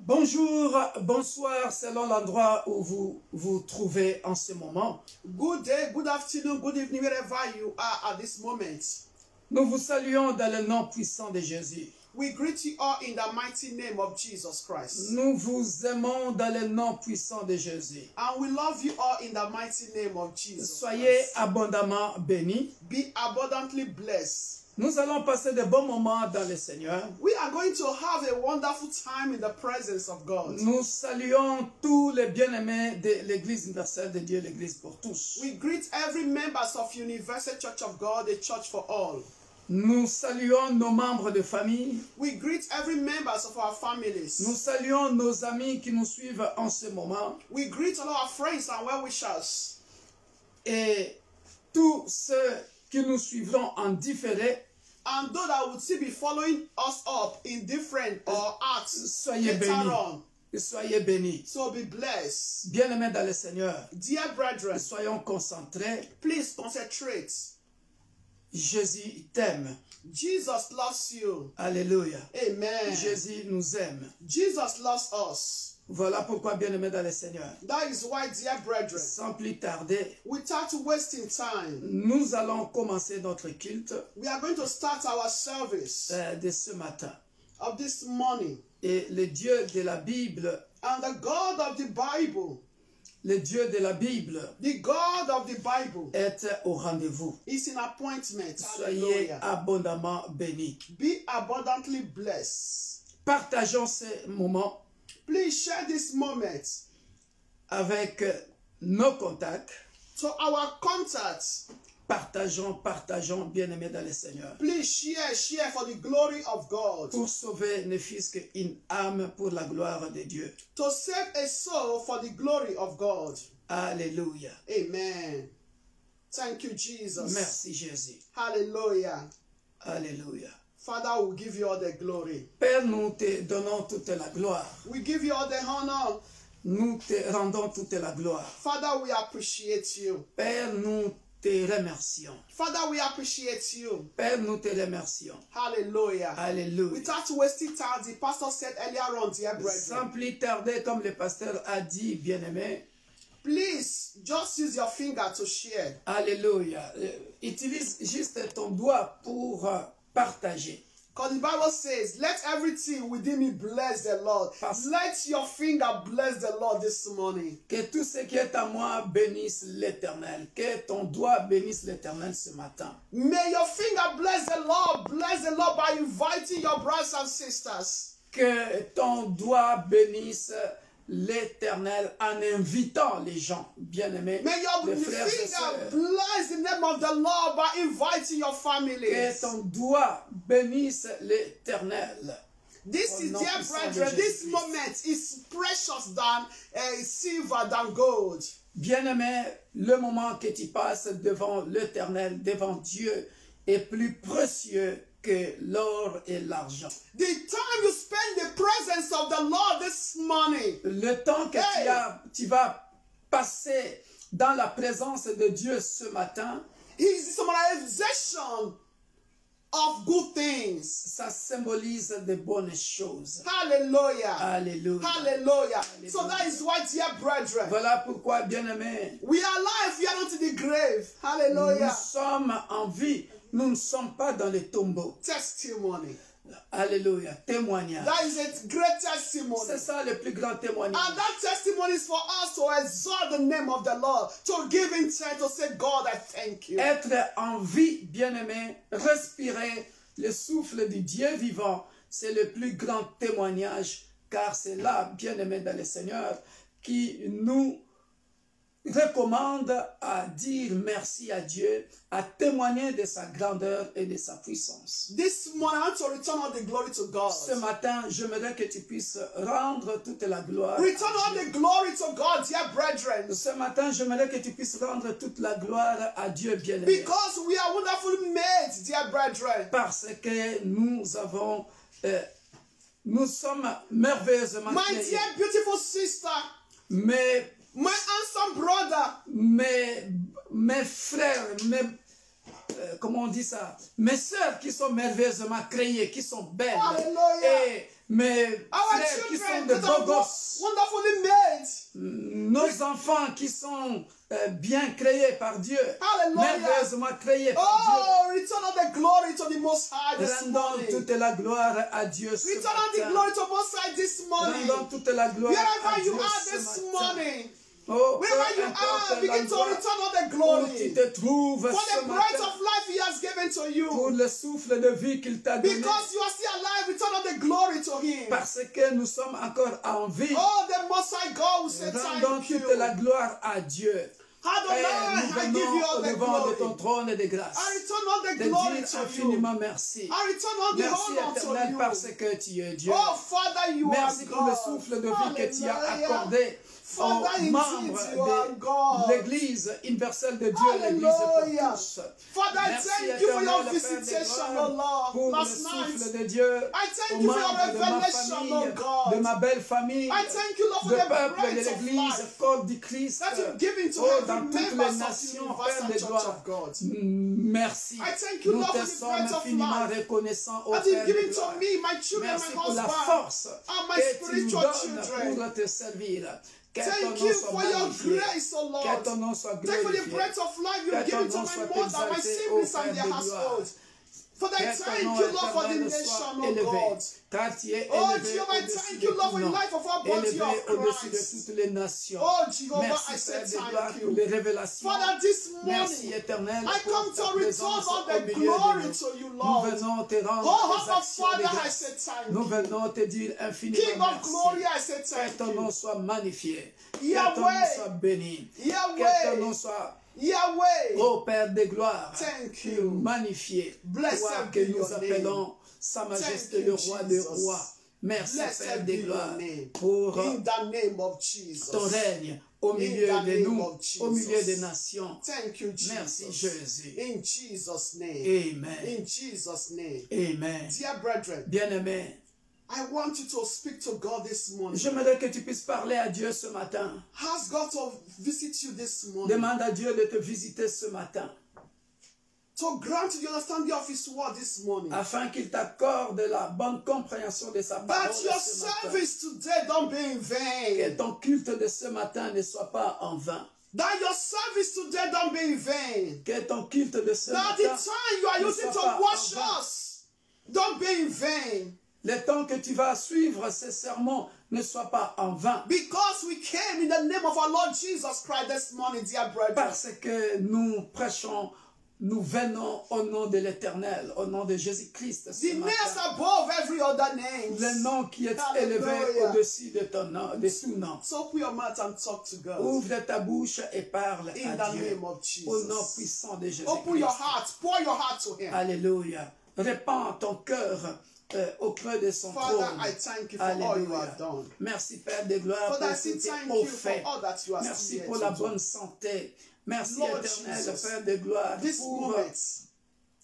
Bonjour, bonsoir, selon l'endroit où vous vous trouvez en ce moment. Good day, good afternoon, good evening, wherever you are at this moment. Nous vous saluons dans le nom puissant de Jésus. We greet you all in the mighty name of Jesus Christ. Nous vous aimons dans le nom puissant de Jésus. And we love you all in the mighty name of Jesus Soyez Christ. abondamment bénis. Be abundantly blessed. Nous allons passer de bons moments dans le Seigneur. We are going to have a wonderful time in the presence of God. Nous saluons tous les bien-aimés de l'Église universelle de Dieu, l'Église pour tous. We greet every members of Universal Church of God, the church for all. Nous saluons nos membres de famille. We greet every members of our families. Nous saluons nos amis qui nous suivent en ce moment. We greet all our friends and well-wishers. Et tous ceux qui nous suivront en différé. And those that would still be following us up in different or acts Soyez later bénis. on. Soyez bénis. So be blessed. Bien-aimés dans le Seigneur, Dear brethren, soyons concentrés. please concentrate. Jésus t'aime. Jesus loves you. Alléluia. Amen. Jésus nous aime. Jesus loves us. Voilà pourquoi, bien-aimés dans le Seigneur, That is why, dear brethren, sans plus tarder, without wasting time, nous allons commencer notre culte we are going to start our service de ce matin. of this morning. Et le Dieu de la Bible, And the God of the Bible, le Dieu de la Bible the God of the Bible, est au rendez-vous. is in appointment. Soyez Hallelujah. abondamment bénis. Be abundantly blessed. Partageons ces moments Please share this moment avec nos contacts. to our contacts. Partageons, bien-aimés dans le Seigneur. Please share for the glory of God. Pour sauver ne fût-ce qu'une âme pour la gloire de Dieu. To save a soul for the glory of God. Alléluia. Amen. Thank you, Jesus. Merci Jésus. Hallelujah. Alléluia. Father, we give you all the glory. Père, nous te donnons toute la gloire. We give you all the honor. Nous te rendons toute la gloire. Father, we appreciate you. Père, nous te remercions. Father, we appreciate you. Père, nous te remercions. Hallelujah. Alléluia. Without wasting time, the pastor said earlier on, dear brethren, Sans plus tarder, comme le pasteur a dit, bien-aimé, please just use your finger to share. Alléluia. Utilise juste ton doigt pour partager. Because the Bible says, let everything within me bless the Lord. Let your finger bless the Lord this morning. Que tout ce qui est à moi bénisse l'Éternel. Que ton doigt bénisse l'Éternel ce matin. May your finger bless the Lord by inviting your brothers and sisters. Que ton doigt bénisse l'Éternel en invitant les gens, bien-aimés, May your les frères et finger sœurs. bless the name of the Lord by inviting your Que families. ton doigt bénisse l'Éternel. This Au is, nom dear puissant de brethren, this Jésus-Christ. moment is precious than silver, than gold. Bien-aimé, le moment que tu passes devant l'Éternel, devant Dieu, est plus précieux que l'or et l'argent. The time you spend in the presence of the Lord this morning, Le temps que tu vas passer dans la présence de Dieu ce matin, is the symbolization of good things. ça symbolise de bonnes choses. Hallelujah. Alléluia. Hallelujah. So that is why, dear brethren, Voilà pourquoi, bien-aimés, we are alive, we are not in the grave. nous Hallelujah. sommes en vie. Nous ne sommes pas dans les tombeaux. Testimony. Alléluia. Témoignage. That is a great testimony. C'est ça le plus grand témoignage. And that testimony is for us to exalt the name of the Lord, to give him thanks, to say, God, I thank you. Être en vie, bien-aimé, respirer le souffle du Dieu vivant, c'est le plus grand témoignage, car c'est là, bien-aimé dans le Seigneur, qui nous recommande à dire merci à Dieu, à témoigner de sa grandeur et de sa puissance. This morning, I want to return all the glory to God. Ce matin, j'aimerais que tu puisses rendre toute la gloire. Return all the glory to God, dear brethren. Ce matin, j'aimerais que tu puisses rendre toute la gloire à Dieu bien-aimé. Because we are wonderfully made, dear brethren. Parce que nous sommes merveilleusement My créés. dear beautiful sister, Mais my handsome brother, mes frères, comment on dit ça? Mes sœurs qui sont merveilleusement créées, qui sont belles. Hallelujah. Et mes Our frères qui sont children de that beaux are gosses, wonderfully made. nos enfants qui sont bien créés par Dieu, Hallelujah. merveilleusement créés par Oh, return all the glory to the Most High Dieu. this Rendons morning. toute la gloire à Dieu ce Return all the matin. glory to Most High this morning. Rendons toute la gloire à Wherever Dieu you are ce this matin. morning, Oh, wherever peu you importe are, begin to l'endroit return all the où tu glory te trouves for ce the breath matin, of life He has given to pour you. le souffle de vie qu'il t'a donné, Because you are still alive, return all the glory to Him. parce que nous sommes encore en vie. Oh, the Most High God will say Rendons thank you. toute la gloire à Dieu. Adonai, Père, I nous give you venons all au the devant de glory. ton trône de grâce. I return all the De glory dire to you. infiniment merci. I return all the Merci honor to éternel you. parce que tu es Dieu. Oh, Father, you Merci are pour le God. souffle de vie que tu as Hallelujah. accordé Father, aux indeed, membres you are God. de l'Église universelle de Dieu, l'Église Hallelujah. pour tous. Father, I Merci thank you for your éternel, Père des visitation, gloires, oh Lord, pour le last night. souffle de Dieu I thank aux you for your membres de ma revelation, famille, oh God. de ma belle famille, I thank you, Lord, for de the peuple de breath of l'Église, life corps du Christ, that you've given to oh, every dans toutes les members of the nations, Père Universal de Church gloire. of God. Merci. I thank you, Nous Lord, te for the sommes breath of infiniment life reconnaissants au that Père you've de given gloire. to me, my children, Merci my pour la husband, force and my que tu nous spiritual donnes children. pour te servir. Que ton Thank nom you soit for your magnifié. grace, oh Lord. Que ton nom soit Thank you for the glorifié. breath of life Que you've ton given to nom my soit mother, my exalté, siblings ô and Père their de household. Father, I Que ton thank nom you, Lord, for the éternel nation, soit oh élevé. God. Car tu es Oh, élevé Jehovah, I au-dessus thank de you, Lord, tout for the nom. life of our body Élevé of au-dessus de Christ. toutes les nations. Oh, Jehovah, I Merci say Père de gloire thank pour you. les révélations. Father, this Merci morning, éternel I pour come ta to return présence all au the milieu de glory nous. to you, Nous Lord. venons te rendre Oh, des Abba, actions de Father, I grâce. say thank Nous you. venons te dire infiniment King of merci. glory, I say Que thank ton nom you. soit magnifié. Que Yahweh. ton nom soit béni. Que ton Yahweh, nom soit, Yahweh, ô Père de gloire, thank you. magnifié. Blessed Toi be que nous your appelons Sa Majesté Thank le you, Roi des Jesus. Rois. Merci Père Blessed de be your gloire name. pour In the name of Jesus. ton règne au milieu the de name nous, of Jesus. au milieu des nations. Thank you, Jesus. Merci Jésus. In Jesus' name. Amen. In Jesus' name. Amen. Dear brethren, Bien-aimé, I want you to speak to God this morning. j'aimerais que tu puisses parler à Dieu ce matin. Ask God to visit you this morning. Demande à Dieu de te visiter ce matin, To grant you the understanding of His word this morning. afin qu'il t'accorde la bonne compréhension de sa parole That your ce matin. service today don't be in Que vain. ton culte de ce matin ne soit pas en vain. That your service today don't be in vain. Que ton culte de ce That the matin, time you are ne using soit to pas wash en vain. us don't be in vain. le temps que tu vas suivre ces sermons ne soit pas en vain. Because we came in the name of our Lord Jesus Christ this morning, dear brethren. Parce que nous prêchons, nous venons au nom de l'Éternel, au nom de Jésus-Christ. ce The name matin. above every other name. Le nom qui est Hallelujah. élevé au-dessus de ton nom, de tout nom. So open your mouth and talk to God. Ouvre ta bouche et parle In à the Dieu. name of Jesus. Au nom puissant de Open your Jésus-Christ. heart. Pour your heart to Him. Alléluia. Répands ton cœur au creux de son Father, trône. I thank you for all you Alléluia. have done. Merci Père de gloire Father, I pour still tout tes thank hauts you for faits. all that you are Merci still pour here la to do. bonne santé. Merci Lord éternel Jesus, Père de gloire This pour moment,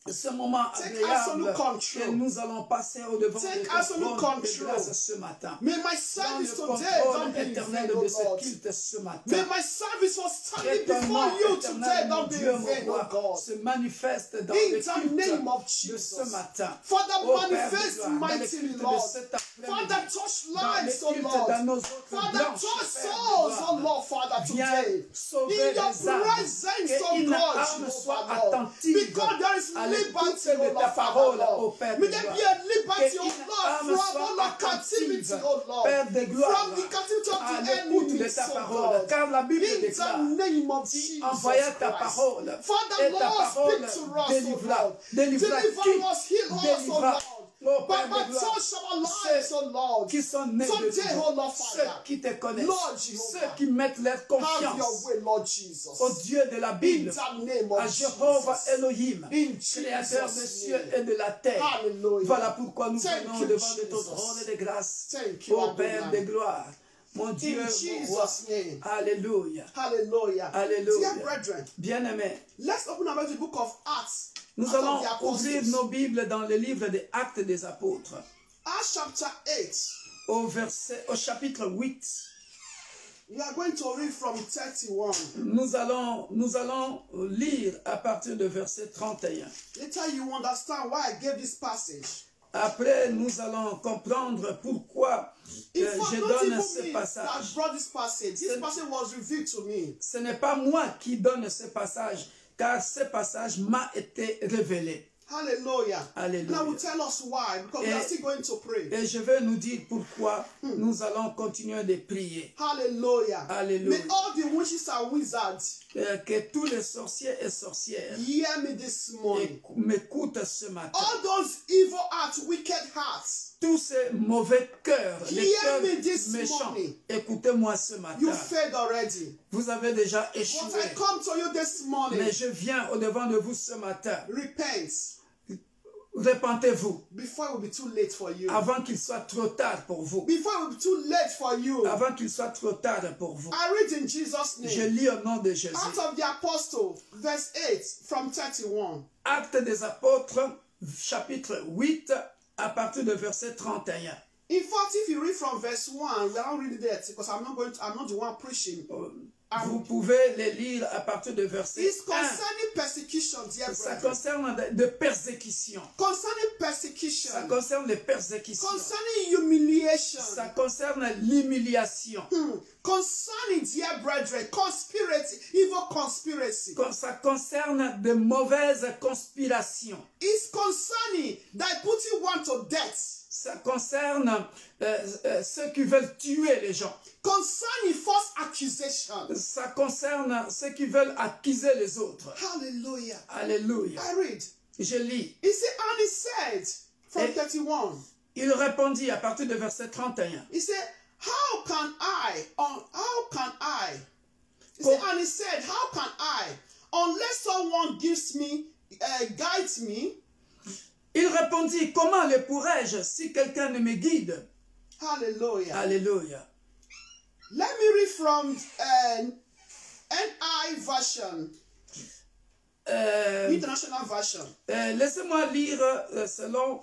ce moment Take agréable absolute control. que nous allons passer au devant Take de ton absolute trône de control. grâce ce matin. may my Dans le service today contrôle don't be in éternel vain, de O ce Lord. culte ce matin. May my service for Que standing ton before nom you éternel, today mon don't be Dieu, in mon vain, O roi, God. se manifeste dans In le the culte name of de Jesus. ce matin. Father, Ô Père de manifest gloire, dans le mightily, culte de Lord. cet après-midi, Father, touch dans le lives, O culte Lord. dans nos autres Father, branches, touch Père de souls, gloire. oh Lord, Father, Viens today. sauver In your les âmes, presence, oh qu'une God, âme soit Jehovah, Lord. attentive Because there is à l'écoute liberty, de oh ta Lord, parole, Father, ô Lord. Père de May there gloire. be a liberty, oh Qu'une Lord, âme from soit all our captivity, attentive, oh Lord. Père de gloire, From the captivity of à the l'écoute de enemy, ta oh parole, God. car la Bible In déclare, the name of tu Jesus envoyais ta Christ. parole, Father, et ta Lord, parole speak to us, délivra, oh Lord. délivra Deliver qui? us, heal us, oh Délivra, Lord. ô Père Papa, de gloire, touch our lives, oh Lord. qui sont nés de Today, oh nouveau, Lord, ceux Father. qui te connaissent, Lord Jehovah, ceux qui mettent leur Have your confiance way, Lord Jesus. au Dieu de la In Bible, the name à of Jéhovah Jesus. Elohim, In créateur des Jesus' cieux name. et de la terre. Hallelujah. Voilà pourquoi nous Thank venons you, devant de ton Jesus. trône de grâce, Thank you, ô Père Adonai. de gloire. Mon Dieu, In mon roi. Jesus' name. Alléluia. Hallelujah. Alléluia. Dear brethren, Bien-aimés, let's open our Bible to the book of Acts. nous Acts of allons the ouvrir Apostles. nos Bibles dans le livre des Actes des Apôtres, Acts chapter 8. au chapitre 8. We are going to read from 31. Nous allons lire à partir de verset 31. Later you understand why I gave this passage. Après, nous allons comprendre pourquoi je donne ce passage. This passage was revealed to me. Ce n'est pas moi qui donne ce passage, car ce passage m'a été révélé. Hallelujah. Alléluia. And I will tell us why, because we are still going to pray. Et je vais nous dire pourquoi nous allons continuer de prier. Hallelujah. Alléluia. May all the witches and wizards Que tous les sorciers et sorcières hear me this morning. m'écoutent ce matin. All those evil hearts, wicked hearts, Tous ces mauvais cœurs, les hear cœurs me this méchants, morning. écoutez-moi ce You matin. failed already. Vous avez déjà But I échoué. come to you this morning. Mais je viens au-devant de vous ce matin. Repent Repentez-vous before it will be too late for you. avant qu'il soit trop tard pour vous. Before it will be too late for you. Avant qu'il soit trop tard pour vous. I read in Jesus' Je name. lis au nom de Jésus. Acts of the Apostle, verse 8 from 31. Actes des apôtres, chapitre 8, à partir de verset 31. In fact, if you read from verse 1, we are not reading that because I'm not the one preaching. Vous pouvez les lire à partir de verset It's 1. concerning persecution, dear Ça brethren. concerne de persécutions. Concerning persecution. Ça concerne les persécutions. Concerning humiliation. Ça concerne l'humiliation. Concerning, dear brethren, conspiracy, evil conspiracy. Ça concerne de mauvaises conspirations. It's concerning that putting one to death. Ça concerne ceux qui veulent tuer les gens. Concerning false accusation. Ça concerne ceux qui veulent accuser les autres. Hallelujah. Alléluia. I read. Je lis. He said, and he said, from 31. Il répondit à partir de verset 31. He said, how can I, he said, and he said, how can I, unless someone gives me, guides me. Il répondit, comment le pourrais-je si quelqu'un ne me guide? Hallelujah. Alléluia. Let me read from NI version, International version. Laissez-moi lire selon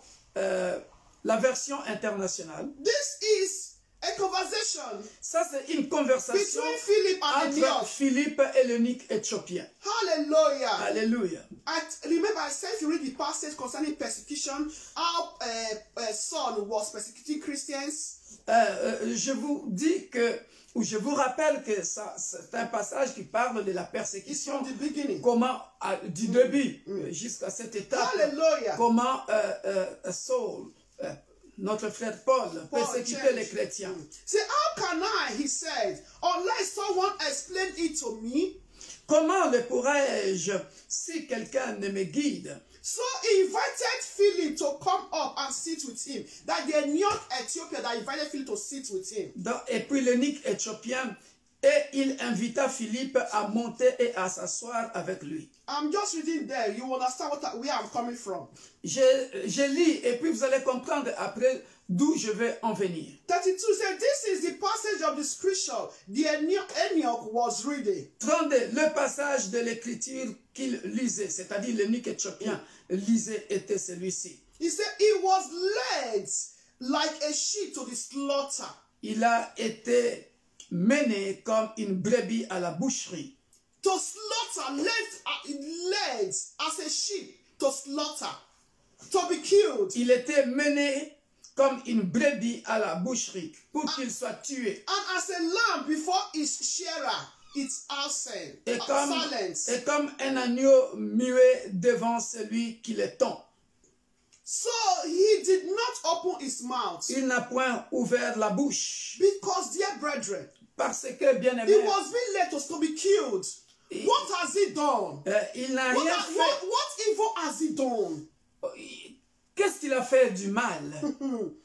la version internationale. This is a conversation Ça, c'est une conversation between Philip and entre Enoch. Philippe et l'eunuque éthiopien. Hallelujah. Alléluia. Remember, I said if you read the passage concerning persecution, how Saul was persecuting Christians. Je vous dis que, ou je vous rappelle que ça, c'est un passage qui parle de la It's persécution. from the beginning. Comment, du début jusqu'à cette étape, Hallelujah. comment Saul, notre frère Paul, persécutait les chrétiens. See, how can I, he said, unless someone explained it to me? Comment le pourrais-je si quelqu'un ne me guide? So he invited Philip to come up and sit with him. That the young Ethiopian that invited Philip to sit with him. Et puis l'eunuque éthiopien, et il invita Philippe à monter et à s'asseoir avec lui. I'm just reading there. You understand where I'm coming from. Je lis et puis vous allez comprendre après d'où je vais en venir. 32 said, this is the passage of the scripture the Enoch was reading. 32, le passage de l'écriture qu'il lisait, c'est-à-dire l'eunuque éthiopien lisait, était celui-ci. He said, he was led like a sheep to the slaughter. Il a été mené comme une brebis à la boucherie. To slaughter, led as a sheep to slaughter, to be killed. Il était mené comme une brebis à la boucherie pour qu'il soit tué. And as a lamb before its shearer, it's silent. Et comme un agneau muet devant celui qui le tond. So he did not open his mouth. Il n'a point ouvert la bouche. Because, dear brethren, Parce que, bien aimé, he was being led to be killed. What has he done? Il n'a rien fait. What evil has he done? Qu'est-ce qu'il a fait du mal?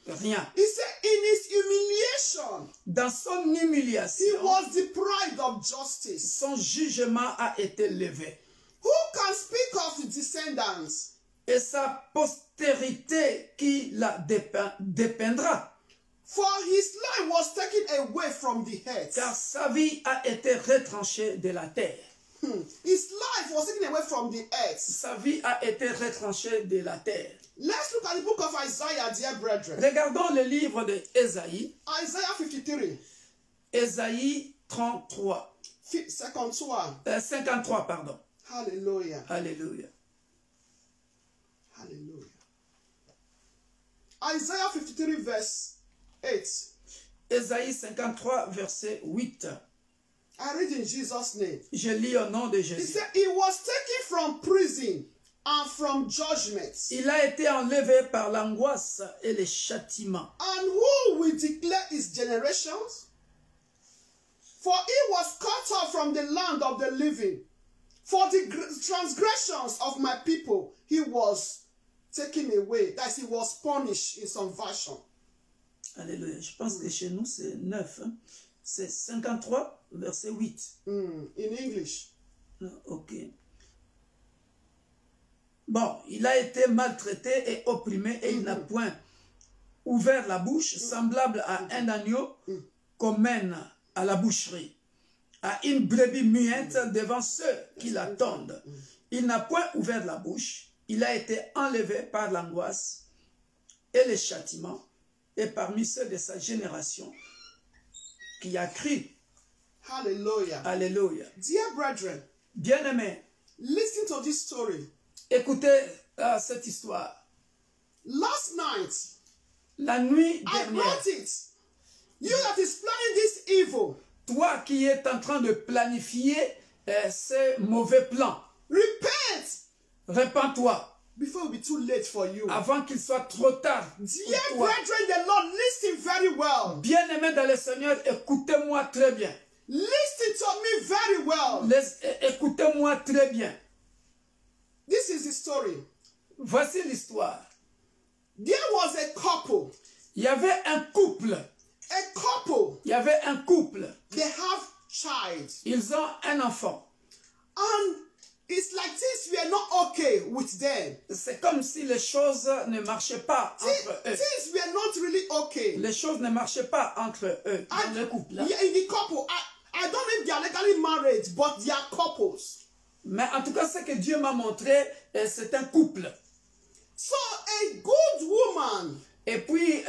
Rien. He said in his humiliation, Dans son he humiliation, was deprived of justice. son jugement a été levé. Who can speak of descendants? Et sa postérité qui la dépendra. For his life was taken away from the earth. Car sa vie a été retranchée de la terre. His life was taken away from the earth. Sa vie a été retranchée de la terre. Let's look at the book of Isaiah, dear brethren. Regardons le livre de Ésaïe. Isaiah 53. Ésaïe 33. 53, pardon. Hallelujah. Alléluia. Hallelujah. Isaiah 53 verse 8. Ésaïe 53, verset 8. I read in Jesus' name. Je lis au nom de He Jésus. said, he was taken from prison and from judgment. Il a été enlevé par l'angoisse et les châtiments. And who will declare his generations? For he was cut off from the land of the living. For the transgressions of my people, he was taken away. That is, he was punished in some version. Alléluia. Je pense que chez nous, c'est 9. Hein? C'est 53, verset 8. In English. Ok. Bon, il a été maltraité et opprimé et il n'a point ouvert la bouche, semblable à un agneau qu'on mène à la boucherie, à une brebis muette devant ceux qui l'attendent. Il n'a point ouvert la bouche, il a été enlevé par l'angoisse et les châtiments, et parmi ceux de sa génération qui a cru. Hallelujah. Alléluia. Dear brethren, Bien-aimés, listen to this story. écoutez cette histoire. Last night, La nuit I dernière, wrote it. You that is planning this evil, toi qui es en train de planifier ces mauvais plans, repent répands-toi before it will be too late for you. avant qu'il soit trop tard Dear pour toi. brethren, the Lord, listen very well. Bien-aimés dans le Seigneur, écoutez-moi très bien. Listen to me very well. Écoutez-moi très bien. This is the story. Voici l'histoire. There was a couple. Il y avait un couple. A couple. Il y avait un couple. They have child. Ils ont un enfant. And it's like things were not okay with them. C'est comme si les choses ne marchaient pas entre eux. Things were not really okay. Les choses ne marchaient pas entre eux, dans le couple. Yeah, in the couple, I don't know if they are legally married, but they are couples. Mais en tout cas, ce que Dieu m'a montré, c'est un couple. So a good woman Et puis,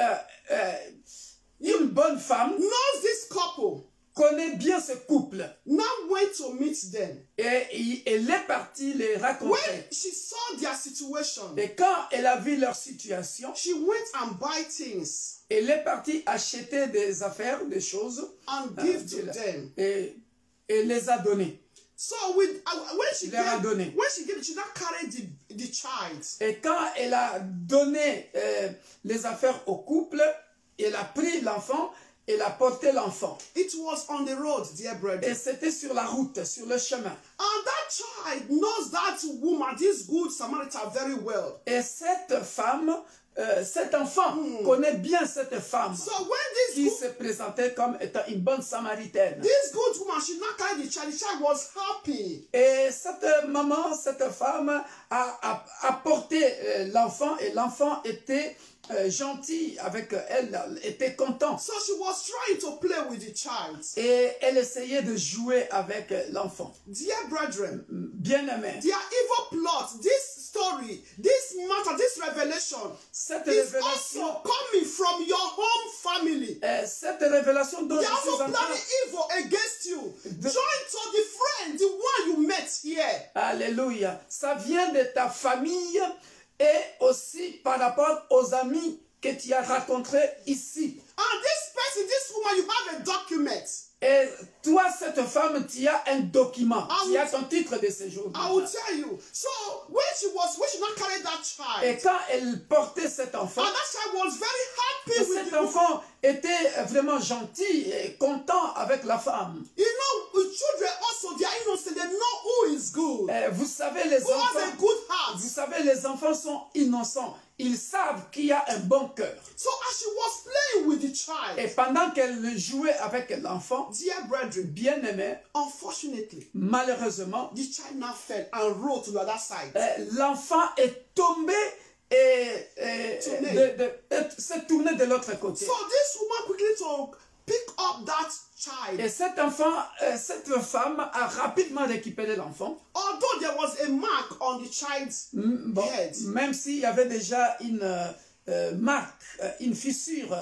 une bonne femme knows this couple. connaît bien ce couple. Now went to meet them. Et elle est partie les When raconter. she saw their situation, Et quand elle a vu leur situation, she went and buy things elle est partie acheter des affaires, des choses, and give to them. et les a données. So when she leur a donné. gave, she now carried the child. Et quand elle a donné les affaires au couple, elle a pris l'enfant, elle a porté l'enfant. It was on the road, dear brother. Et c'était sur la route, sur le chemin. And that child knows that woman, this good Samaritan, very well. Et cette femme, cet enfant connaît bien cette femme So when qui se présentait comme étant une bonne samaritaine. this good woman, she now carried the child was happy. Et cette maman, cette femme a porté l'enfant et l'enfant était gentil avec elle, était content. So she was trying to play with the child. Et elle essayait de jouer avec l'enfant. Dear brethren, Bien-aimé, their evil plot, this story, this matter, this revelation cette is révélation, also coming from your home family. cette révélation dont They je are suis also en train, planning evil against you. Join to the friend, the one you met here. alléluia, ça vient de ta famille et aussi par rapport aux amis que tu as rencontrés ici. And this person, this woman, you have a document. Et toi, cette femme, tu as un document, I tu will- as ton titre de séjour. I will tell you. So when she not carried that child, Et quand elle portait cet enfant, and that child was very happy with cet the woman. enfant était vraiment gentil et content avec la femme. You know, with children also, they are innocent. They know who is good, Vous savez, les who has a enfants, good heart. vous savez, les enfants sont innocents. Ils savent qu'il y a un bon cœur. So as she was playing with the child, Et pendant qu'elle jouait avec l'enfant, dear brethren, bien-aimé, unfortunately, malheureusement, the child now fell and rolled to the other side. l'enfant est tombé et Tourné. s'est tourné de l'autre côté. So this woman quickly to pick up that child. Et cet enfant, cette femme a rapidement récupéré l'enfant. Although there was a mark on the child's Bon, head. même s'il y avait déjà une marque, une fissure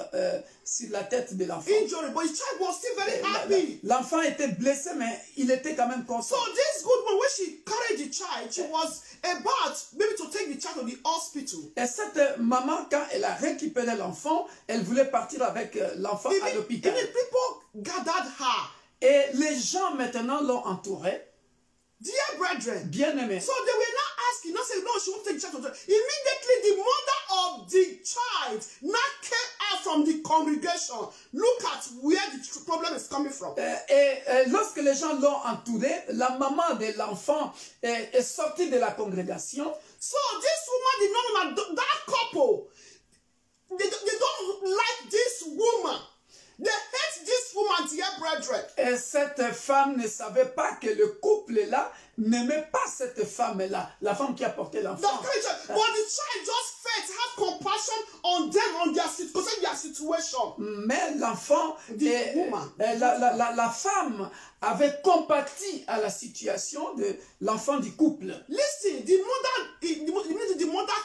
sur la tête de l'enfant. Injury, but the child was still very happy. L'enfant était blessé, mais il était quand même So content. this good woman, when she carried the child, she was about maybe to take the child to the hospital. Et cette maman, quand elle a récupéré l'enfant, elle voulait partir avec l'enfant à l'hôpital. People gathered her. Et les gens maintenant l'ont entourée. Dear brethren, Bien-aimés. so they were not asking, not saying, no, she won't take the child to the hospital. Immediately, the mother of the child now came out from the congregation. Look at where the problem is coming from. Et lorsque les gens l'ont entourée, la maman de l'enfant est sortie de la congrégation. So this woman did not know that couple, they don't like this woman. They hate this woman, dear brethren. Et cette femme ne savait pas que le couple-là n'aimait pas cette femme-là, la femme qui a porté l'enfant. But the child just felt, have compassion on them, on their situation. Mais l'enfant, la femme avait compati à la situation de l'enfant du couple. Listen, the mother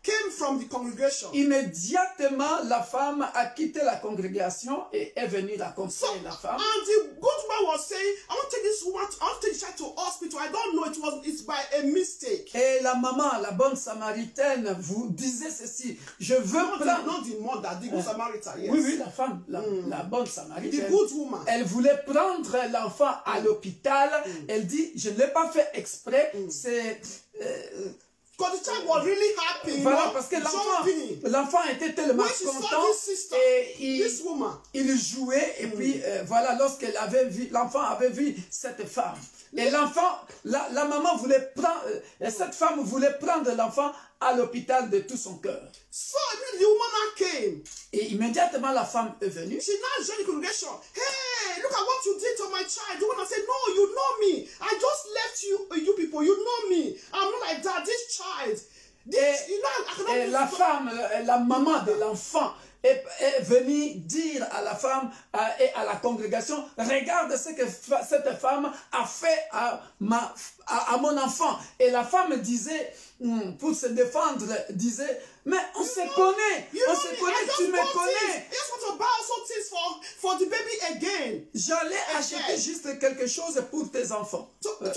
came from the congregation. Immédiatement, la femme a quitté la congrégation et est venue accompagner la femme. And the good woman was saying, I want to take this woman, I want to take the child to hospital. I don't know, it's by a mistake. Et la maman, la bonne samaritaine, vous disait ceci, je veux prendre... Not the mother, the good Samaritan, yes. Oui, la femme, la bonne samaritaine. The good woman. Elle voulait prendre l'enfant à l'hôpital. Elle dit, je ne l'ai pas fait exprès, c'est... Because the child was really happy. Voilà, parce que l'enfant était tellement content et il jouait et puis voilà, lorsqu'elle avait vu, l'enfant avait vu cette femme. Et l'enfant, la maman voulait prendre, cette femme voulait prendre l'enfant à l'hôpital de tout son cœur. So the woman came. Et immédiatement la femme est venue. She now joined the congregation. Hey, look at what you did to my child. The woman said, no, you know me. I just left you people. You know me. I'm not like that. This child. Et la femme, la maman de l'enfant est venue dire à la femme et à la congrégation, regarde ce que cette femme a fait à mon enfant. Et la femme disait, pour se défendre, disait, mais on se connaît, tu me connais. For the baby again. J'allais acheter juste quelque chose pour tes enfants. To add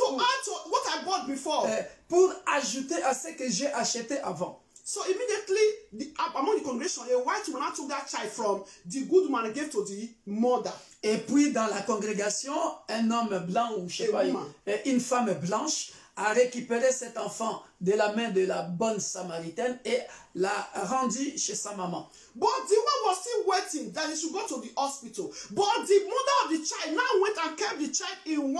to what I bought before. Pour ajouter à ce que j'ai acheté avant. So immediately, among the congregation, a white woman took that child from the good woman and gave to the mother. Et puis dans la congrégation, un homme blanc ou je sais pas, une femme blanche a récupéré cet enfant de la main de la bonne samaritaine et l'a rendu chez sa maman. But the woman was still waiting that he should go to the hospital. But the mother of the child now went and kept the child in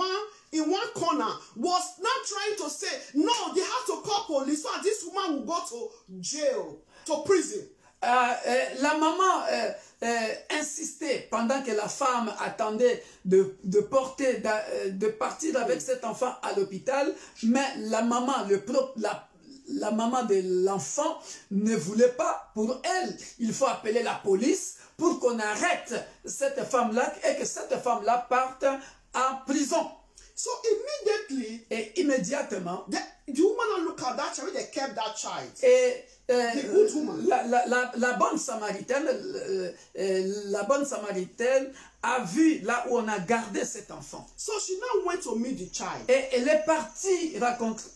one corner, was now trying to say, no, they have to call police so this woman will go to jail, to prison. La maman insistait pendant que la femme attendait de partir avec cet enfant à l'hôpital, mais la maman, la maman de l'enfant ne voulait pas. Pour elle, il faut appeler la police pour qu'on arrête cette femme-là et que cette femme-là parte en prison. So immediately, et immédiatement, the woman looked at that child, they kept that child. Et the good woman. La bonne samaritaine a vu là où on a gardé cet enfant. So she now went to meet the child. Et elle est partie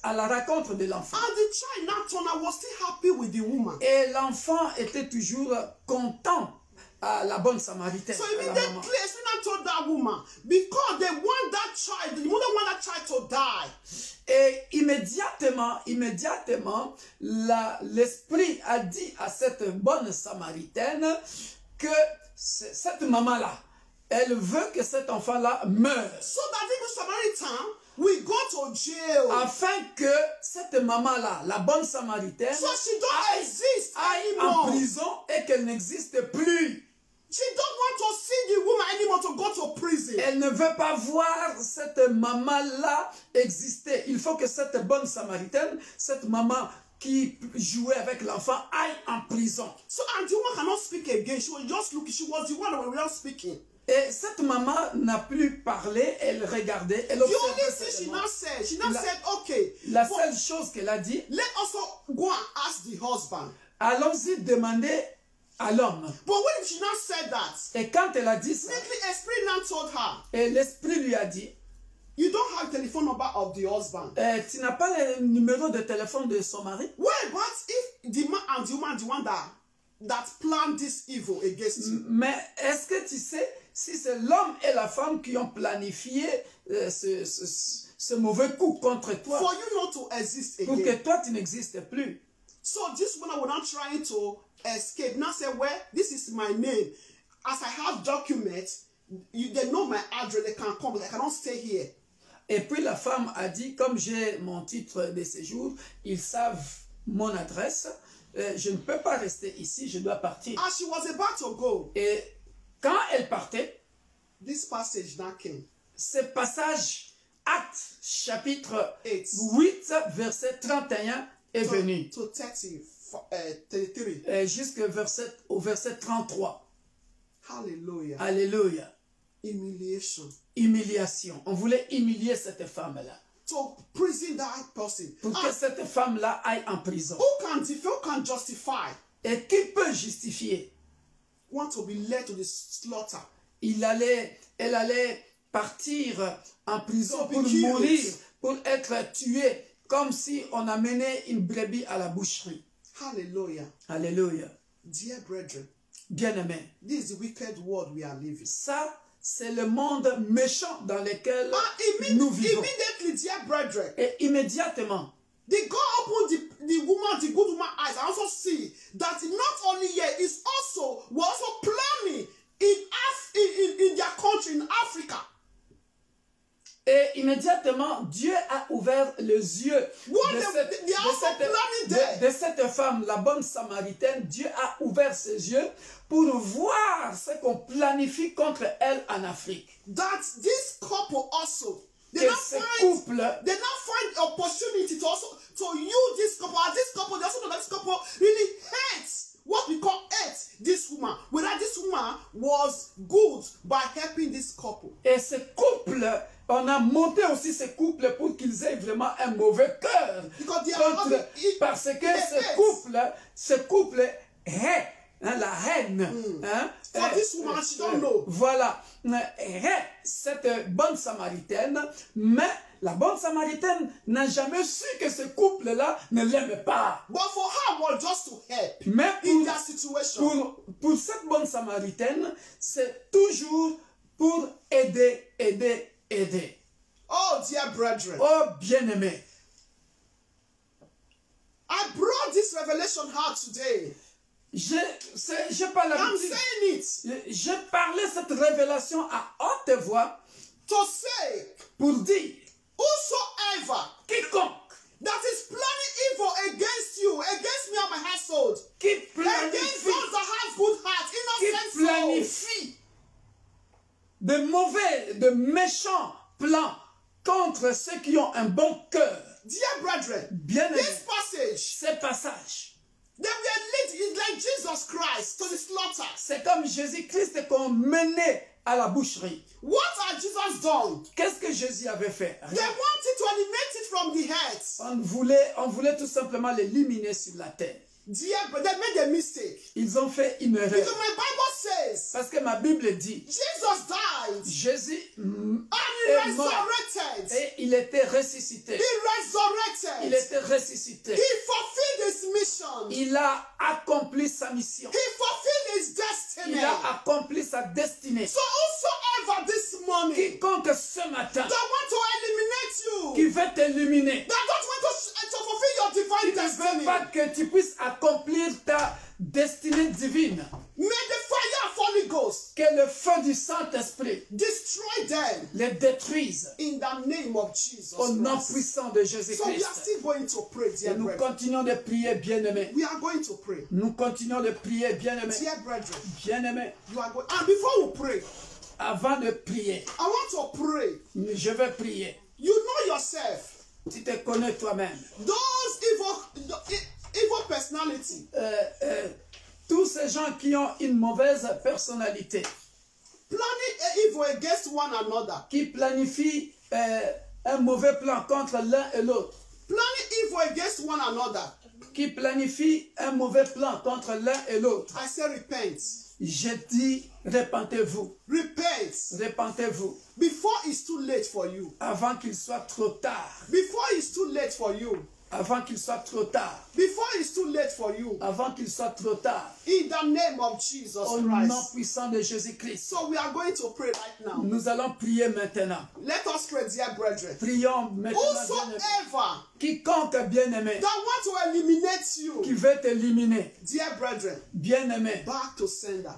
à la rencontre de l'enfant. And the child now turned out was still happy with the woman. Et l'enfant était toujours content à la bonne samaritaine. So immediately, Espina told that woman, because they want that child, the mother want that child to die. Et immédiatement, l'esprit a dit à cette bonne samaritaine que cette maman-là, elle veut que cet enfant-là meure. So that the Samaritan will go to jail. Afin que cette maman-là, la bonne samaritaine, so she don't exist aille anymore. En prison et qu'elle n'existe plus. She don't want to see the woman anymore to go to prison. Elle ne veut pas voir cette maman-là exister. Il faut que cette bonne samaritaine, cette maman qui jouait avec l'enfant, aille en prison. So and the woman cannot speak again. She was just looking. She was the one who was not speaking. Et cette maman n'a plus parlé, elle regardait, elle observait. The only thing she now said, okay. La seule chose qu'elle a dit, let us go and ask the husband. Allons-y demander à l'homme. But when she now said that, et quand elle a dit ça, esprit now told her, et l'esprit lui a dit, You don't have telephone number of the husband. Tu n'as pas le numéro de téléphone de son mari? Well, but if the man and the woman, the one that planned this evil against you. Mais est-ce que tu sais si c'est l'homme et la femme qui ont planifié ce mauvais coup contre toi? For you not to exist Pour que again. toi tu n'existes plus. So this woman was not trying to escape. Now say, well, this is my name. As I have documents, they know my address. They can come. I cannot stay here. Et puis la femme a dit, comme j'ai mon titre de séjour, ils savent mon adresse, je ne peux pas rester ici, je dois partir. As she was about to go, Et quand elle partait, this passage now came. ce passage, Actes chapitre 8 verset 31 est venu. to 33. Jusqu'au verset 33. Hallelujah. Alléluia. Humiliation. Humiliation. On voulait humilier cette femme-là. To prison that person. Pour que cette femme-là aille en prison. Who can justify? Et qui peut justifier? Want to be led to the slaughter. Elle allait partir en prison So pour be killed. mourir, pour être tuée, comme si on amenait une brebis à la boucherie. Hallelujah. Alléluia. Dear brethren, Bien-aimés, this is the wicked world we are living. ça, c'est le monde méchant dans lequel nous vivons. Immediately, dear brethren, Et immédiatement, they go open the woman, the good woman eyes. I also see that not only here, is also we're also planning in their country, in Africa. et immédiatement, Dieu a ouvert les yeux de cette femme, la bonne samaritaine. Dieu a ouvert ses yeux pour voir ce qu'on planifie contre elle en Afrique. That this couple also, Que ce couple, they now find opportunity to also to use this couple. As this couple, they also know that this couple really hates what we call hate this woman. Whether this woman was good by helping this couple. et ce couple, on a monté aussi ce couple pour qu'ils aient vraiment un mauvais cœur. Because they are Contre, parce que ce couple hait, hein, la haine. Hein, For this woman, she don't know. Voilà, hait cette bonne samaritaine, mais la bonne samaritaine n'a jamais su que ce couple-là ne l'aimait pas. But for her, was just to help Mais in that situation. pour cette bonne samaritaine, c'est toujours pour aider. Oh, dear brethren, Oh, bien-aimé, I brought this revelation out today. j'ai pas I'm l'habitude. saying it Je parlais cette révélation à haute voix to say, pour dire, whosoever quiconque that is planning evil against you, against me and my household, qui against planifie, those that have good hearts, innocent souls, planifie de méchants plans contre ceux qui ont un bon cœur. dear brethren, Bien-aimé, this passage, ces passages, they were led is like Jesus Christ to the slaughter. c'est comme Jésus-Christ qu'on menait à la boucherie. What had Jesus done? Qu'est-ce que Jésus avait fait? They wanted to eliminate it from the head. On voulait tout simplement l'éliminer sur la terre. Dear, but they made a mistake. Ils ont fait une erreur. Because my Bible says Parce que ma Bible dit, Jesus died Jésus and he est mort resurrected. et il était ressuscité. He resurrected. Il était ressuscité. He fulfilled his mission. Il a accompli sa mission. He fulfilled his destiny. Il a accompli sa destinée. So whosoever this morning Quiconque ce matin that want to eliminate you, qui veut t'éliminer, that don't want to fulfill your qui divine ne veut destiny, pas que tu puisses accomplir ta destinée divine, may the fire of Holy Ghost que le feu du Saint-Esprit destroy them les détruise in the name of Jesus au nom Christ. puissant de So we are Jésus-Christ. still going to pray, Et dear nous brethren. continuons de prier, bien-aimés. We are going to pray. Nous continuons de prier, bien-aimés. Dear brethren, Bien-aimés, you are going. And before we pray, avant de prier, I want to pray. je vais prier. You know yourself. Tu te connais toi-même. Those evil personality. Tous ces gens qui ont une mauvaise personnalité, Planning evil against one another. qui planifient un mauvais plan contre l'un et l'autre, Planning evil against one another. qui planifient un mauvais plan contre l'un et l'autre. I say repent. Je dis, répentez-vous. Repent. Répentez-vous. Before it's too late for you. Avant qu'il soit trop tard. Before it's too late for you. Avant qu'il soit trop tard. Before it's too late for you. Avant qu'il soit trop tard. In the name of Jesus Au nom Christ. puissant de Jésus-Christ. So we are going to pray right now. Nous allons prier maintenant. Let us pray, dear brethren. Prions maintenant. Whosoever Quiconque bien-aimé that want to eliminate you, qui veut t'éliminer, dear brethren, bien-aimé, back to sender.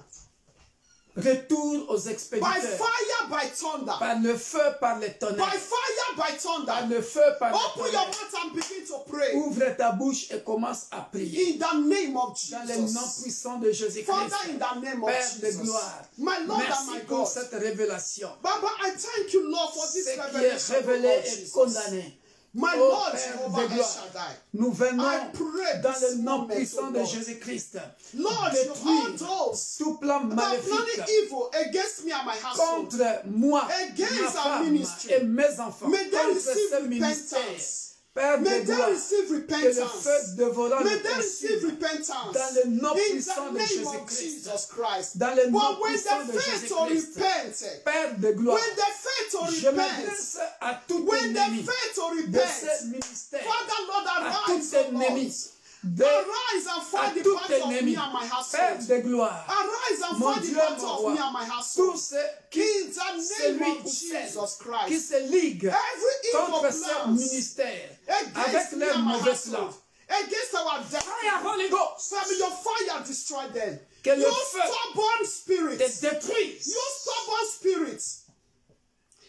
retourne aux By expéditeurs. fire, by thunder. Par le feu, par les By tonnerres. fire, by Par thunder. le feu, par les Open your tonnerres. mouth and begin to pray. Ouvre ta bouche et commence à prier. In the name of Dans le nom Jesus. puissant de Jésus-Christ. Father, in the name of Père de Jesus. gloire. My Lord and Merci my pour God. cette révélation. Baba, I thank you, Lord, for this Ce qui est revelation, révélé Lord est Jesus. condamné. My Oh, Lord, Père Jehovah de El gloire. Shaddai. Nous venons I pray dans this le nom moment, puissant oh de Lord. Jésus-Christ. Lord, all Détruire those tout plan that are planning maléfique evil against me and my household, contre moi, against ma our femme ministry. et mes enfants, May they contre receive ce ministère. repentance. Père de May they gloire, receive que le repentance. feu dévorant May le they receive consume repentance. dans le nom In puissant the de name of Jésus-Christ. Jesus Christ. Dans le nom But when puissant they de fail to Jésus-Christ. repent, Père de gloire, when they fail to je repent, m'adresse à tout when they ennemi fail to de ce repent, ministère, Father Lord, à arise, tout O Lord. ennemi de Arise and à fight the tout battle of ennemi, me and my Père household. de gloire, Arise and mon fight the Dieu, battle mon of roi, me and my tous household. ceux qui, In the name celui of ou celle Jesus qui Christ. se liguent Every evil contre ce plans ministère, avec against me leurs and my mauvais household, plans. against our Fire, destiny, Holy Ghost, may your fire destroy them. que le You feu stubborn te spirits. détruise. You stubborn spirits.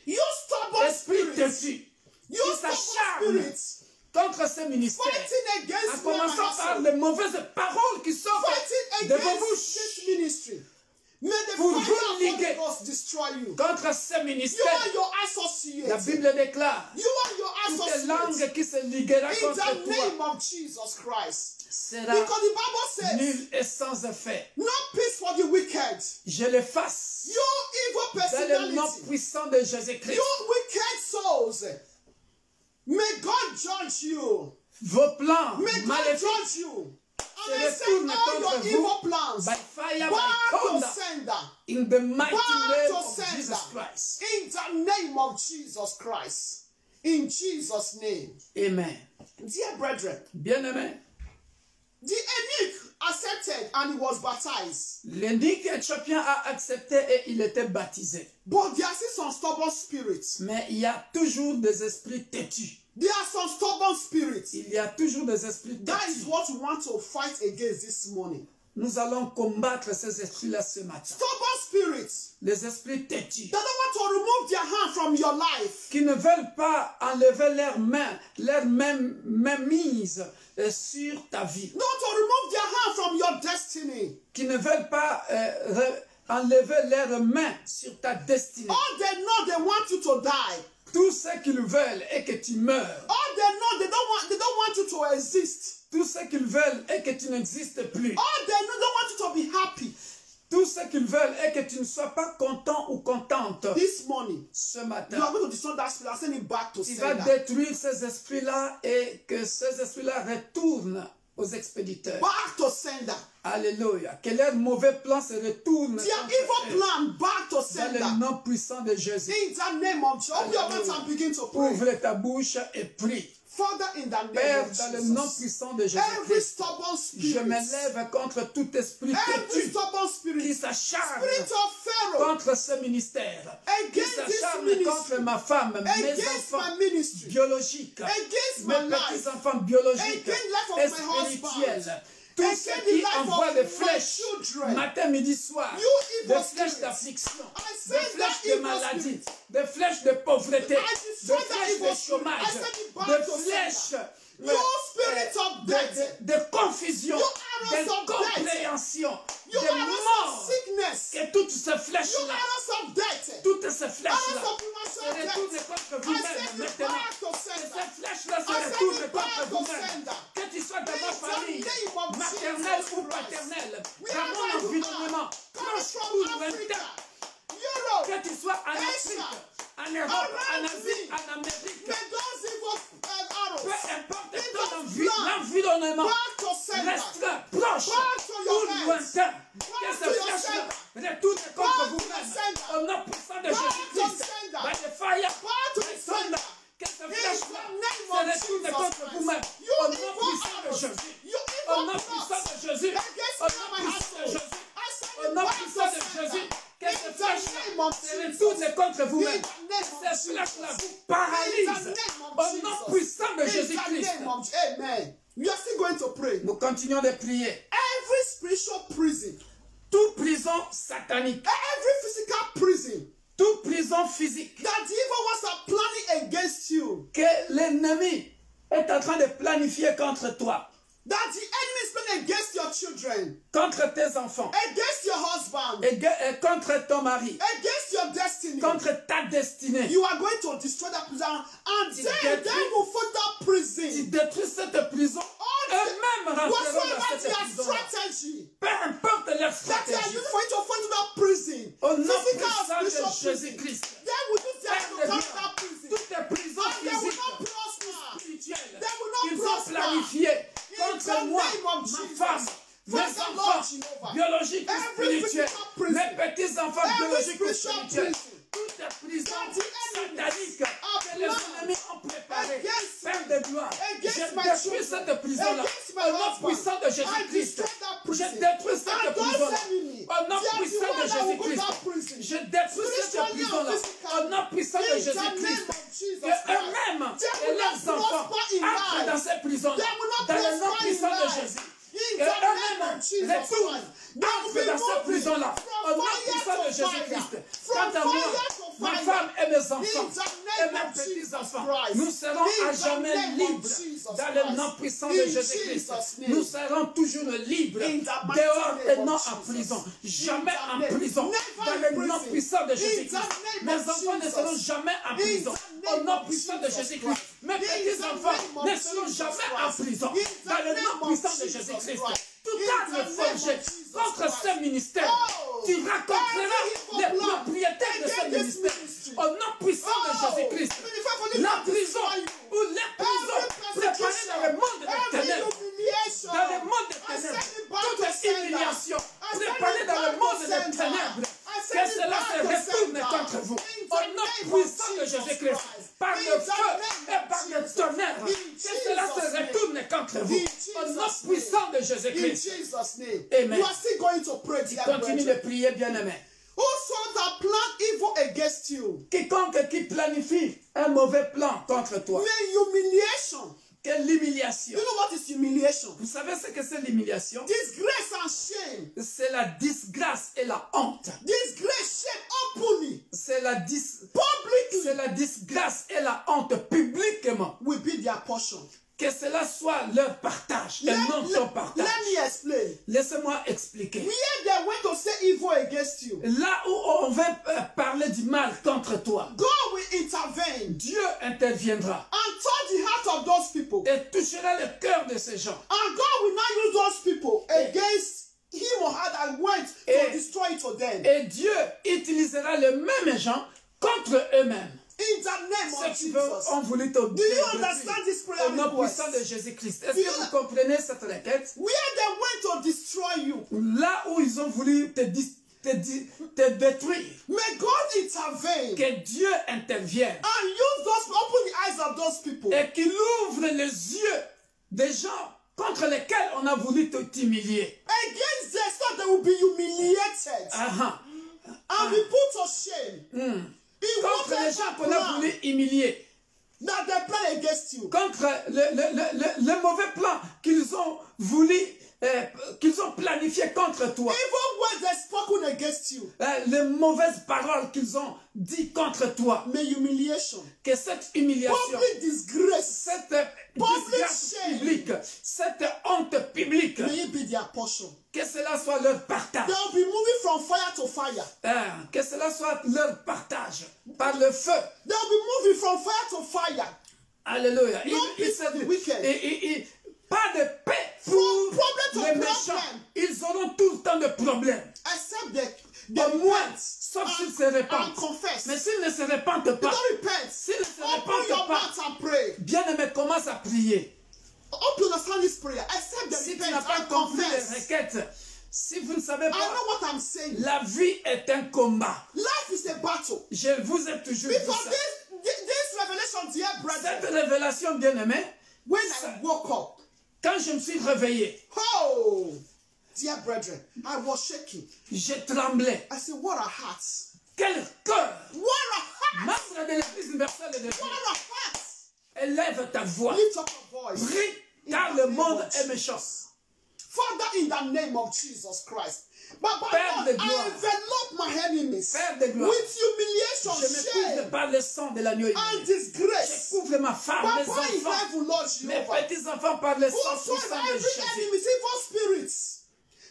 You stubborn Esprit spirits. têtu, You qui stubborn s'acharne spirits. contre ce ministère, Fighting en against me and my commençant par household. les mauvaises paroles qui sortent Fighting de vos against bouches this ministry. May the Pour fire vous of Holy liguer. Ghost destroy you. contre ce You ministère. and your La associates. Bible déclare You and your toutes les associates. langues qui se liguera In contre the name toi of Jesus Christ. sera Because the Bible says, nul et sans effet. no peace for the wicked. Je le fasse You evil dans le nom personality. puissant de Jésus-Christ. You wicked souls. May God judge you. Vos plans May God maléfiques judge you. And I se say retournent all your contre evil vous plans. by fire, by Back to thunder, sender. in the mighty Back name to of sender. Jesus Christ. In the name of Jesus Christ. In Jesus' name. Amen. Dear brethren, Bien-aimé, the eunuch accepted and he was baptized. l'eunuque éthiopien a accepté et il était baptisé. But there are still some stubborn spirits. Mais il y a toujours des esprits têtus. There are some stubborn spirits. Il y a toujours des esprits That is têtus. what we want to fight against this morning. Nous allons combattre ces esprits-là ce matin. Stubborn spirits Les esprits têtus that don't want to remove their hand from your life. qui ne veulent pas enlever leurs mains, leur mainmise sur ta vie. Don't want to remove their hand from your destiny. Qui ne veulent pas enlever leurs mains sur ta destinée. All they know, they want you to die. Tout ce qu'ils veulent est que tu meurs. All they know, they don't want you to exist. Tout ce qu'ils veulent est que tu n'existes plus. All they know, they want you to be happy. Tout ce qu'ils veulent est que tu ne sois pas content ou contente. This morning, Ce you are matin, going to destroy that spirit and send it back to tu vas sender. détruire ces esprits-là et que ces esprits-là retournent aux expéditeurs. Back to sender. Alléluia. Que leurs mauvais plans se retournent Their contre evil eux. plan back to Dans sender. le nom puissant de Jésus. In the name of Jesus. Open your mouth and begin to pray. Ouvre ta bouche et prie. Father, in the name Père, of dans le nom Jesus. puissant de Every Jésus-Christ, stubborn je spirit. m'élève contre tout esprit Every têtu stubborn qui spirit. s'acharne Spirit of Pharaoh. contre ce ministère, qui Against this s'acharne ministry. contre ma femme, mes Against enfants my ministry. biologiques, Against mes my life. petits-enfants biologiques Against life of et my husband. spirituels. Tous Against ceux the qui life envoient of des my flèches, children. matin, midi, soir, You evil des flèches spirits. d'affliction, I des send flèches that de evil maladie, spirit. des flèches de pauvreté, I des destroy that flèches evil de spirit. chômage, I send it back des to flèches You spirit of death. de confusion, You arrows of d'incompréhension, You de arrows mort. of sickness. Que toutes ces You flèches-là, arrows of death. toutes ces flèches-là, Arrows of se premature retournent death. contre I vous-même send you maintenant. back to Que sender. ces flèches-là se I send retournent you back contre to vous-même. sender. Que tu sois dans ma In the famille, name of maternelle Jesus ou Christ. paternelle, We dans are mon going to environnement, Coming proche from ou Africa, lointain. Europe, Que tu sois en Afrique, Asia, en Europe, en around Asie, me. en Amérique, may those evil arrows peu importe in ton the blood l'environnement, back to sender. reste proche Back to your ou hands. lointain. Back Que to ce your flèche-là sender. retourne contre Back to vous-même. the sender. Au nom puissant de Back to Jésus-Christ. sender. By the fire. Back to the Descend. sender. Que ce In flèche-là the name se of retourne Jesus contre Christ. vous-même. You Au nom evil puissant de arrows. Jésus. You Au evil nom puissant plots de Jésus. against Au me nom and my puissant de household. Jésus. I send Au you nom back puissant to de sender. Jésus. Que In ce the flèche-là name of se Jesus. retourne contre vous-même. In the name Que of ce flèche-là Jesus. vous paralyse. In the name of Au nom Jesus. puissant de In the Jésus-Christ. name of Amen. We are still going to pray. Nous continuons de prier. Every spiritual prison, Toute prison satanique, every physical prison toute prison physique that the evil ones are planning against you, que l'ennemi est en train de planifier contre toi, that the enemy is planning against your children, contre tes enfants, against your husband, et contre ton mari, against your destiny, contre ta destinée. you are going to destroy that prison, and then they will find that Tu prison. détruis cette prison, eux-mêmes rentreront Whatsoever dans cette their prison. strategy Peu importe leur that they are stratégie, using for you to fall into that prison, au nom physical puissant or de spiritual prison, Jésus-Christ, they will use their Père to de come Dieu, to that prison, toutes les prisons and they will physiques, not prosper. spirituelles, They will not qu'ils ont prosper. planifiées In contre the moi, name of ma Jesus. femme, mes Father, enfants Lord Jehovah, biologiques et every spirituels, physical prison, mes petits-enfants every biologiques et spiritual spirituels, prison toutes les prisons that the enemies sataniques are que les planned ennemis ont préparées, against Père me, de gloire, against je my détruis children, cette prison-là, against my au nom husband. puissant de I Jésus-Christ, destroy that je prison. détruis cette And those prison-là, enemies, au nom they are the puissant de one that will go Jésus-Christ, that prison. je détruis cette Spiritually and prison-là, physically. au nom puissant de In the Jésus-Christ, name of Jesus que Christ. eux-mêmes They et will leurs not enfants prosper in entrent life. dans ces prisons-là, They will not dans le nom prosper in puissant de life. Jésus. In Que the name eux-mêmes of Jesus retournent, Christ. They will entrent be dans cette moving prison-là, au from nom fire puissant de to fire. Jésus-Christ. From Quant à moi, fire to ma fire. femme et mes In enfants, the et name mes of Jesus petits-enfants, Christ. nous serons In à the jamais name of libres Jesus dans le Christ. nom puissant de In Jésus-Christ. Jesus' name. Nous serons toujours libres, In the mighty dehors et name non of en Jesus. prison. Jamais In the en name. prison, Never dans in le nom prison. puissant de In the Jésus-Christ. name Mes of enfants ne Jesus. seront jamais en In prison, the au name nom of puissant de Jesus Jésus-Christ. Christ. Mes In the petits-enfants name of ne seront Jesus jamais en Christ. prison, In the dans le name nom of puissant de Jesus Jésus-Christ. Christ. Tout In the acte name forgé of Jesus contre Christ. ce ministère, Oh, tu rencontreras every les evil plan propriétaires de ce against this ministère, ministry. au nom puissant de Jésus-Christ. La prison ou les prisons préparées dans le monde des ténèbres, dans le monde des ténèbres, toute humiliation préparée dans le monde des ténèbres, que cela se retourne contre vous, au nom puissant de Jésus-Christ, par le feu et par le tonnerre, que cela se retourne contre vous, au nom puissant de In Jésus-Christ. Jesus' name. Amen. You are still going to pray, dear Continue de brethren. prier, bien-aimé. Whosoever that plan evil against you, Quiconque qui planifie un mauvais plan contre toi, may humiliation. quelle l'humiliation. You know what is humiliation? Vous savez ce que c'est l'humiliation? Disgrace and shame. C'est la disgrâce et la honte. Disgrace, shame openly, C'est la publicly disgrâce et la honte publiquement. will be their portion. Que cela soit leur partage et non ton partage. Let me explain. Laissez-moi expliquer. Where they went to say evil against you, Là où on veut parler du mal contre toi, God will intervene Dieu interviendra and touch the heart of those people. et touchera le cœur de ces gens. And God will now use those people against him or her that went to destroy it to them. Et Dieu utilisera les mêmes gens contre eux-mêmes. In the name of Ceux qui Jesus. ont voulu te Do you understand this prayer au nom request? puissant de Jésus-Christ. Est-ce que vous comprenez cette requête? Where they went to destroy you, Là où ils ont voulu te détruire, may God intervene que Dieu intervienne and use those, open the eyes of those people. et qu'il ouvre les yeux des gens contre lesquels on a voulu t'humilier. Against them, so they will be humiliated and be put to shame. In Contre les gens qu'on a whatever voulu humilier. that they plan against you. Contre le mauvais plan qu'ils ont voulu, qu'ils ont planifié contre toi. Even words they spoken against you. Les mauvaises paroles qu'ils ont dit contre toi. May humiliation, Que cette humiliation, public disgrace, cette disgrâce shame, publique, cette honte publique, may it be their portion. que cela soit leur partage. They will be moving from fire to fire. Que cela soit leur partage par le feu. They will be moving from fire to fire. Alléluia. Pas de paix pour les méchants. Ils auront tout le temps de problèmes. Except they Au moins, repent sauf s'ils se and répandent. confess. Mais s'ils ne se répandent pas, Don't repent. s'ils ne se Open your répandent pas, mouth and pray. bien-aimé, commence à prier. Hope you understand this prayer. Except they Si tu repent n'as pas and compris les confess. requêtes, Si vous ne savez I pas, know what I'm saying. la vie est un combat. Life is a battle. Je vous ai toujours dit Because ça. this revelation, dear Cette brethren, révélation, bien-aimée, when I woke up, quand je me suis réveillé, oh, dear brethren, I was shaking. j'ai tremblé. I said, what a heart. Quel cœur! What a heart. Membre de l'Église universelle de Dieu, What a heart. élève ta voix. Lift up your voice. Prie, car In le the name monde of est méchant. Father, in the name of Jesus Christ. But Père Lord, de I gloire. envelop my enemies Père de gloire. with humiliation, Je me couvre shame, par le sang de l'agneau. and Je disgrace. couvre ma femme, mes Papa in enfants, heaven, Lord mes Jehovah. petits-enfants par le sang Whosoever puissant de every Jésus. enemy, evil spirits,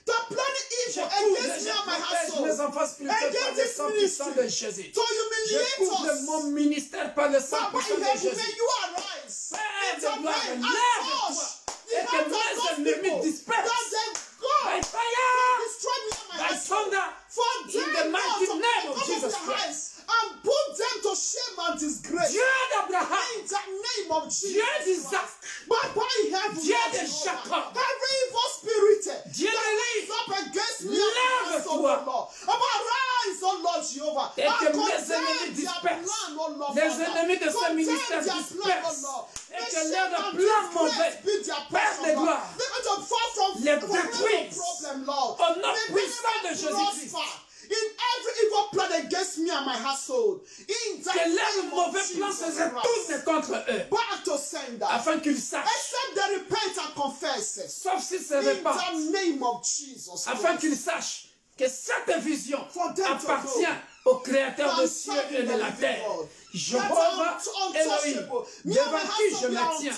that planning Je evil couvre, against me je and my protège mes household, enfants spirituels par against le this sang puissant de ministry, Jésus. to Je humiliate couvre us. mon ministère par le sang Papa puissant in de heaven, Jésus. may you arise. Père de gloire, Intervene and lève-toi touch the et que hearts of mes those ennemis people dispersent. that they By go fire, destroy me and my by household. thunder, For in the them, mighty Lord, name to of cover Jesus their Christ. eyes and put them to shame and disgrace. Dieu d'Abraham, In the name of Jesus Dieu Christ. d'Isaac, Papa in heaven, Dieu Lord de Jehovah, Jacob, every evil spirit Dieu that de rise l'Île, up against me and my household, lève-toi. oh Lord. Arise, oh Lord Jehovah, Et que and mes condemn ennemis their dispersent. plan, oh Lord, Les Father. ennemis de ce Condemn ministère their plan, oh dispersent. Lord. Et May que shame leurs and plans disgrace mauvais, be their Père portion, de Lord. gloire, They're going to fall from les from détruisent. problem, Lord. Au nom May they puissant de never Jésus-Christ. prosper in every evil plan against me and my household. In the Que leurs name of mauvais plans se Jesus retournent Christ. contre eux, Back to sender. afin qu'ils sachent, Except they repent and confess it. sauf s'ils se In répandent, the name of Jesus afin Christ. qu'ils sachent que cette vision For them to appartient go. au Créateur des cieux et de la terre. Jéhovah Elohim, devant qui je me tiens,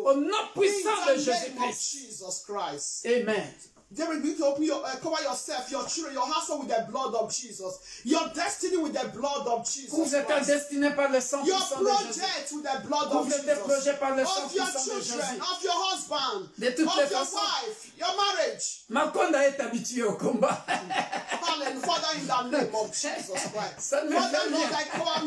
au nom puissant de In the name of Jésus-Christ. Jesus Christ. Amen. Then we need to open cover yourself, your children, your household with the blood of Jesus. Your destiny with the blood of Jesus Couvre ta Christ. destinée par le sang Your puissant de Jésus. project with the blood of Couvre tes Jesus. projets par le sang Of your puissant de children, Jésus. of your husband, De toutes of les your façons. wife, your marriage. Makonda est habitué au combat. Hallelujah. Father, in the name of Jesus Christ. Ça me Father, fait Lord,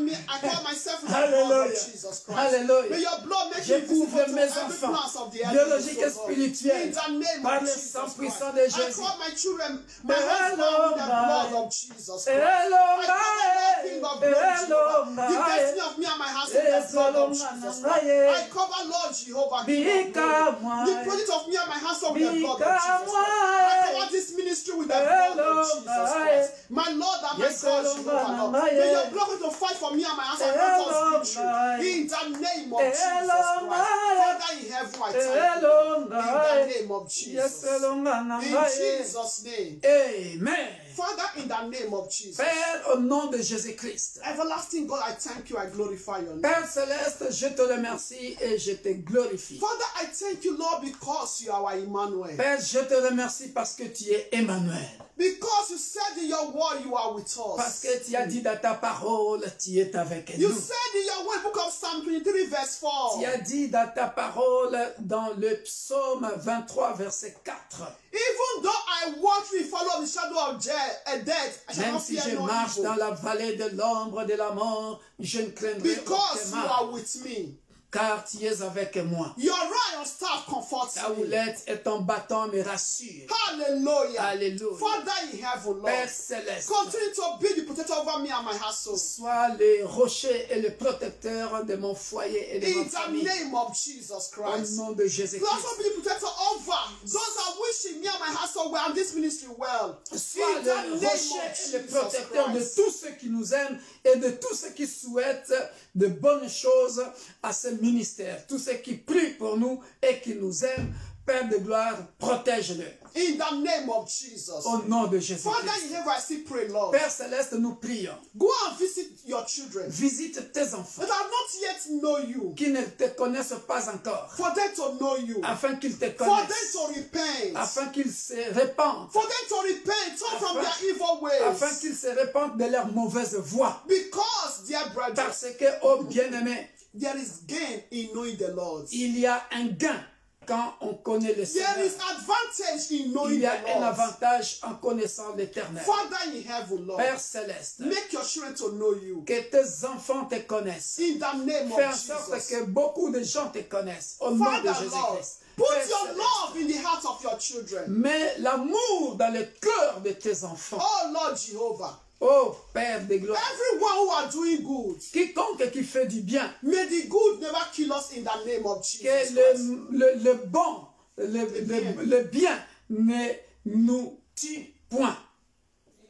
bien. I call myself with the blood of Alléluia. Jesus Christ. Alléluia. May your blood make Je me visible couvre to mes every enfants, plans of the enemy. biologiques et So, Lord, spirituels, in the name par of le Jesus sang Christ. puissant de I Jésus. call my children, my Hello, husband with the blood my- of Jesus Christ. Hello, I cover the King of glory, Hello, Jehovah. The my- destiny of me and my house with the blood of Jesus Christ. I cover Lord Jehovah, King of glory. The project of me and my household with the blood of Jesus Christ. I cover this ministry with the blood of Jesus Christ. My Lord and my Yes, God, Lord, Jehovah, Lord. my- May your blood to fight for me and my house and Hello, grant us my- victory. In the name of Jesus Hello, Christ. my- Father in heaven, I thank Hello, you. In my- the name of Jesus. Yes, Lord, In Jesus' name. Amen. Father, in the name of Jesus. Père, au nom de Jésus-Christ. Everlasting God, I thank you, I glorify your name. Père céleste, je te remercie et je te glorifie. Father, I thank you, Lord, because you are our Emmanuel. Père, je te remercie parce que tu es Emmanuel. Because you said in your word you are with Parce us. que tu as dit dans ta parole, tu es avec You nous. said in your word, book of Psalm 23, verse 4. Tu as dit dans ta parole, dans le psaume 23, verset 4. Even though I walk through the valley of the shadow of death, I shall Même not si fear je no marche dans evil. la vallée de l'ombre de la mort, je ne craindrai Because aucun you are mal, with me. car tu es avec moi. Your rod and staff comforts Ta me. houlette et ton bâton me rassurent. Hallelujah. Alléluia. Father in heaven, Lord. Père céleste, Continue to be the protector over me and my household. sois le rocher et le protecteur de mon foyer et de ma In the famille. name of Jesus Au Christ. nom de You Jésus-Christ. also be the protector over those that wishing me and my household well and this ministry well. Sois In the le name rocher of et le Jesus protecteur de Christ. tous ceux qui nous aiment et de tous ceux qui souhaitent de bonnes choses à ce ministère. Tous ceux qui prient pour nous et qui nous aiment, Père de gloire, protège-le. In the name of Jesus. Au nom de Father Jésus-Christ. in heaven, I still pray, Lord. Père céleste, nous prions. Go and visit your children Visite tes enfants that have not yet know you. qui ne te connaissent pas encore, For them to know you. afin qu'ils te For them connaissent, to repent. afin qu'ils se répandent, For them to repent, turn from Afin- their evil ways. afin qu'ils se répandent de leurs mauvaises voies. Because, dear brothers, Parce que, ô bien-aimé, there is gain in knowing the Lord. il y a un gain quand on connaît le There Seigneur, is advantage in il knowing y a the un Lord. avantage en connaissant l'Éternel. Father in heaven, Lord, Père céleste, make your children to know you. que tes enfants te connaissent. In the name Fais en of sorte Jesus. que beaucoup de gens te connaissent au nom de Father, Lord, Jésus-Christ. put Père your céleste, love in the hearts of your children. mets l'amour dans le cœur de tes enfants. Oh Lord Jehovah, Oh Père de gloire, everyone who are doing good, quiconque qui fait du bien, may the good never kill us in the name of Jesus que Christ. le bon, le bien ne nous tue point.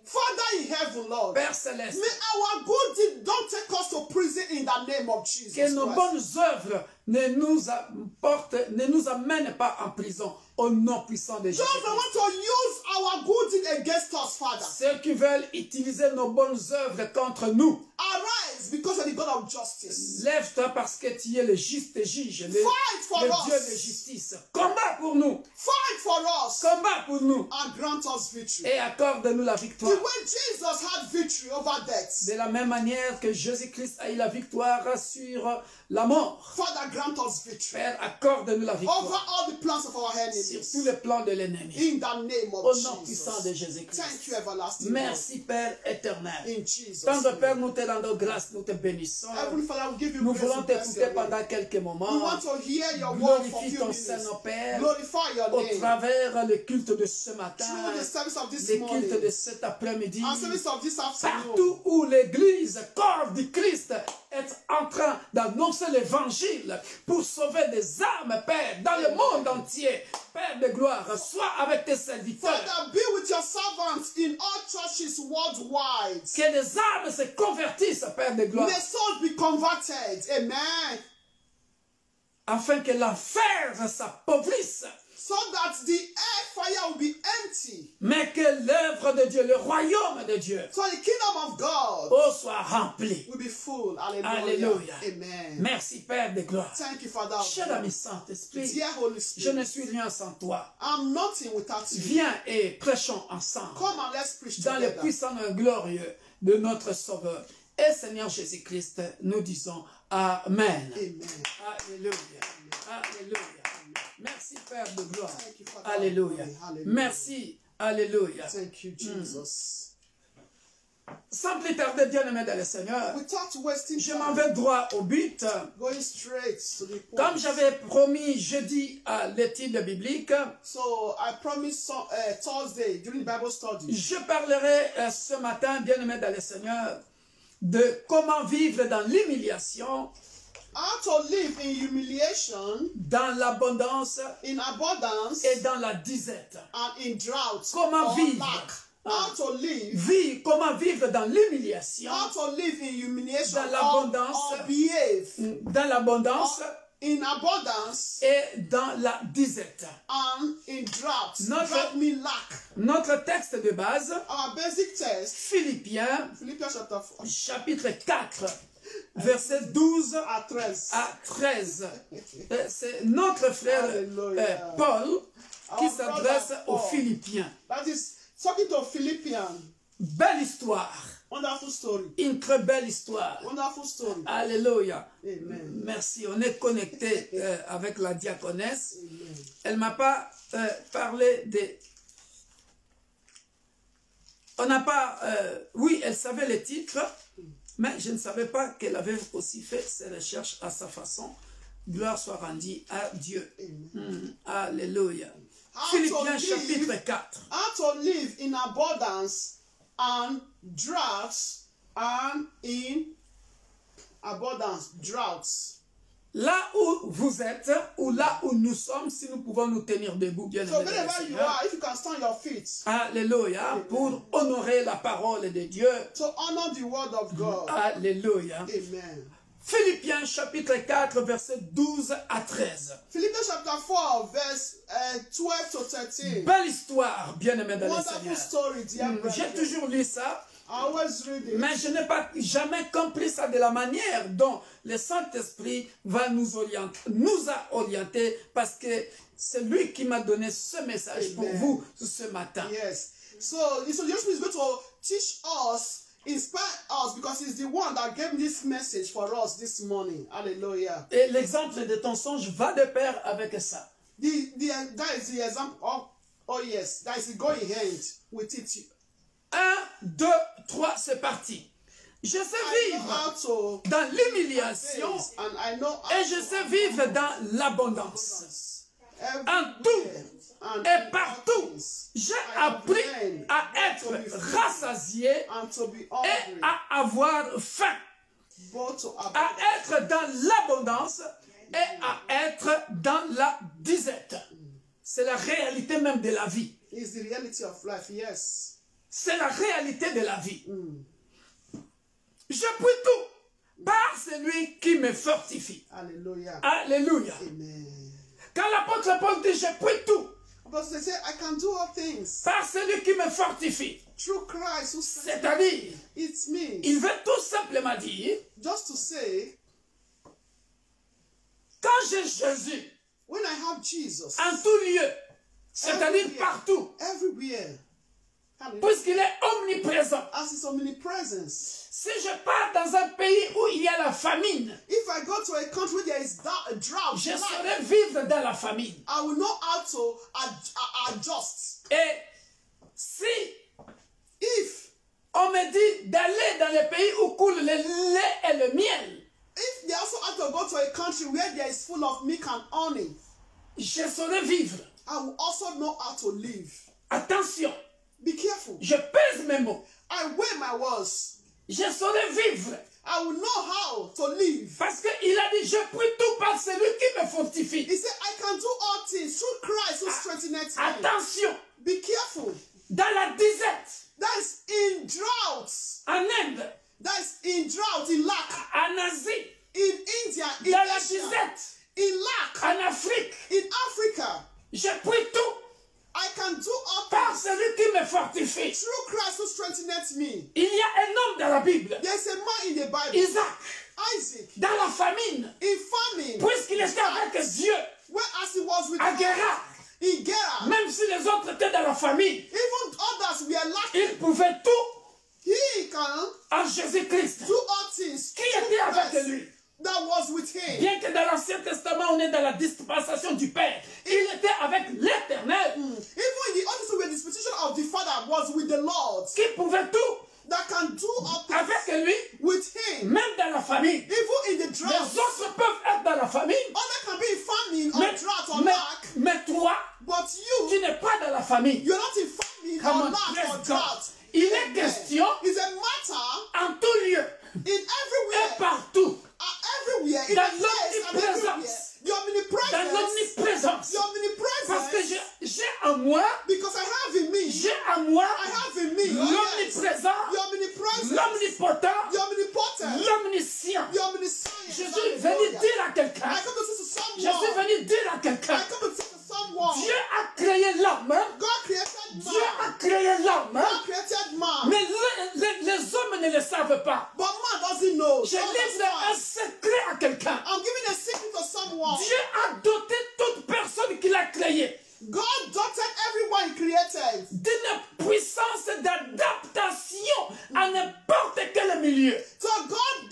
Father in heaven, Lord, Père céleste, may our good deed don't take us to prison in the name of Jesus que nos Christ. bonnes œuvres ne nous amènent pas en prison au nom puissant de Jésus. Those that want to use our good deed against us, Father, Ceux qui veulent utiliser nos bonnes œuvres contre nous, arise because you're the God of justice. lève-toi parce que tu es le juste juge, le Fight for us. Dieu de justice. Combat pour nous, Fight for us combat pour nous and grant us victory. et accorde-nous la The victoire. way Jesus had victory over death, De la même manière que Jésus-Christ a eu la victoire sur la mort. Father, grant us victory Père, accorde-nous la over victoire all the plans of our sur enemies. tous les plans de l'ennemi. In the name Au of nom puissant de Jesus. Jésus-Christ. Thank you, everlasting God. Merci Père éternel. In Jesus' Tendre Père, name. nous te rendons grâce, nous te bénissons. Heavenly Father, we give you Nous praise voulons and bless t'écouter your name. pendant quelques We moments. want to hear your word for Glorifie few ton minutes. Saint-Père Glorify your au name. travers le culte de ce matin, Through the service of this le morning culte de cet après-midi. and service of this afternoon. Partout où l'Église, corps du Christ, est en train d'annoncer l'Évangile pour sauver des âmes, Père, dans le monde entier. Père de gloire, sois avec tes serviteurs. Father, be with your servants in all churches worldwide. Que les âmes se convertissent, Père de gloire, May souls be converted. Amen. afin que l'enfer s'appauvrisse, So that the air fire will be empty. mais que l'œuvre de Dieu, le royaume de Dieu, So the kingdom of God soit rempli. will be full. Hallelujah. Alléluia. Amen. Merci, Père de gloire. Thank you, Father. Cher ami Saint-Esprit, Dear Holy je ne Spirit, suis rien sans toi. I'm nothing without you. Viens et prêchons ensemble Come and let's preach dans le together. puissant et glorieux de notre Sauveur. Et Seigneur Jésus-Christ, nous disons Amen. Amen. Alléluia. Alléluia. Merci Père de gloire. Thank you, Father. Alléluia. Hallelujah. Merci. Alléluia. Thank you, Jesus. Sans plus tarder, bien-aimé dans le Seigneur, Without wasting je m'en time, vais droit au but. going straight to the point. Comme j'avais promis jeudi à l'étude biblique, So I promised Thursday during Bible study. je parlerai ce matin, bien-aimé dans le Seigneur, de comment vivre dans l'humiliation, How to live in humiliation, dans l'abondance in abundance, et dans la disette. and in drought Comment or vivre? lack. How to live. Comment vivre dans l'humiliation, How to live in humiliation Dans l'abondance. or behave dans l'abondance in abundance et dans la disette. and in drought. Notre- Drought means lack. Notre texte de base, Our basic text, Philippiens, Philippians chapter 4, chapitre 4, versets 12 à 13. à 13. C'est notre frère Alléluia. Paul qui Our s'adresse brother aux Paul. Philippiens. That is talking to Philippians. Belle histoire, Wonderful story. une très belle histoire. Wonderful story. Alléluia. Amen. Merci, on est connecté avec la diaconesse. Amen. Elle m'a pas parlé des... On n'a pas... oui, elle savait les titres, mais je ne savais pas qu'elle avait aussi fait ses recherches à sa façon. Gloire soit rendue à Dieu. Alléluia. How Philippiens to chapitre live, 4. how to live in abundance and droughts and in abundance, droughts. Là où vous êtes, ou là où nous sommes, si nous pouvons nous tenir debout, bien So aimés dans le wherever you Seigneur. are, if you can stand your feet, Alléluia. Pour honorer la parole de Dieu. to honor the word of God. Alléluia. Amen. Philippiens chapitre 4, versets 12 à 13. Philippians chapter 4, verse 12 to 13. Belle histoire, bien-aimé dans le Wonderful Seigneur. story, dear J'ai brethren. toujours lu ça, I always read it. mais je n'ai pas jamais compris ça de la manière dont le Saint-Esprit va nous a orientés, parce que c'est lui qui m'a donné ce message pour Amen. vous ce matin. Yes. So the Holy Spirit is going to teach us, inspire us, because he's the one that gave this message for us this morning. Hallelujah. Et l'exemple de ton songe va de pair avec ça. That is the example. Oh yes, that is the going hand with it. 1, 2, 3, c'est parti. Je sais vivre dans l'humiliation et je sais vivre dans l'abondance. En tout et partout, j'ai appris à être rassasié et à avoir faim, à être dans l'abondance et à être dans la disette. C'est la réalité même de la vie. It's the reality of life, yes. C'est la réalité de la vie. Je puis tout par celui qui me fortifie. Hallelujah. Alléluia. Amen. Quand l'apôtre Paul dit je puis tout But they say, I can do all things par celui qui me fortifie, through Christ who strengthens me. c'est-à-dire, It means il veut tout simplement dire, just to say, quand j'ai Jésus when I have Jesus, en tout lieu, c'est-à-dire partout, everywhere, hallelujah, puisqu'il est omniprésent. as his omnipresence. Si je pars dans un pays où il y a la famine, If I go to a country where there is a drought, je saurai vivre dans la famine. I will know how to adjust. Et si If on me dit d'aller dans les pays où coule le lait et le miel, they also have to go to a country where there is full of milk and honey, je saurai vivre. I will also know how to live. Attention, Be careful. je pèse mes mots. I weigh my words. Je saurai vivre. I will know how to live. Parce qu'il a dit, je puis tout par celui qui me fortifie. He said, I can do all things through Christ who strengthens me. Attention, Be careful. dans la disette, That is in droughts. en Inde, That is in drought, in lack. en Asie, In India, in dans la Asia, disette, in lack. en Afrique, In Africa, je puis tout I can do all par things celui qui me fortifie. through Christ who strengthens me. Il y a un homme dans la Bible, There's a man in the Bible, Isaac, Isaac, dans la famine, in famine, puisqu'il était avec Dieu whereas he was with à God, Guérard, in Gerar, même si les autres étaient dans la famine, even others were lacking. il pouvait tout He can en Jésus-Christ, do all things qui through était avec Christ lui. that was with him. Bien que dans l'Ancien Testament, on est dans la dispensation du Père, il était avec l'Éternel, Even in the Old Testament, where the dispensation of the Father was with the Lord, qui pouvait tout that can do all things avec lui, with him. même dans la famine. Even in the Les drought, autres peuvent être dans la famine, others can be in famine or mais, drought or lack, mais toi, but tu you, n'es pas dans la famille. you're not in famine Come or on, lack or praise God. drought. Il est question It's a matter en tout lieu in et everywhere, partout, everywhere, in dans the place and everywhere. l'omniprésence. The dans omnipresence, l'omniprésence. the Parce que omnipresence, j'ai en moi, because I have in me, j'ai en moi I have in me, oh yes, l'omniprésent, the omnipresence, l'omnipotent, the omnipotent, l'omniscient. the omniscient. Je suis venu dire à quelqu'un, I come to say to someone, je suis venu dire à quelqu'un, I come to say to someone, Dieu a créé l'homme, God created Dieu man, a créé l'homme, God created man, mais les hommes ne le savent pas. but man doesn't know. Je God livre doesn't un know. secret à quelqu'un. I'm giving a secret to someone. Dieu a doté toute personne qu'il a créée God doted everyone he created d'une puissance d'adaptation à n'importe quel milieu. so God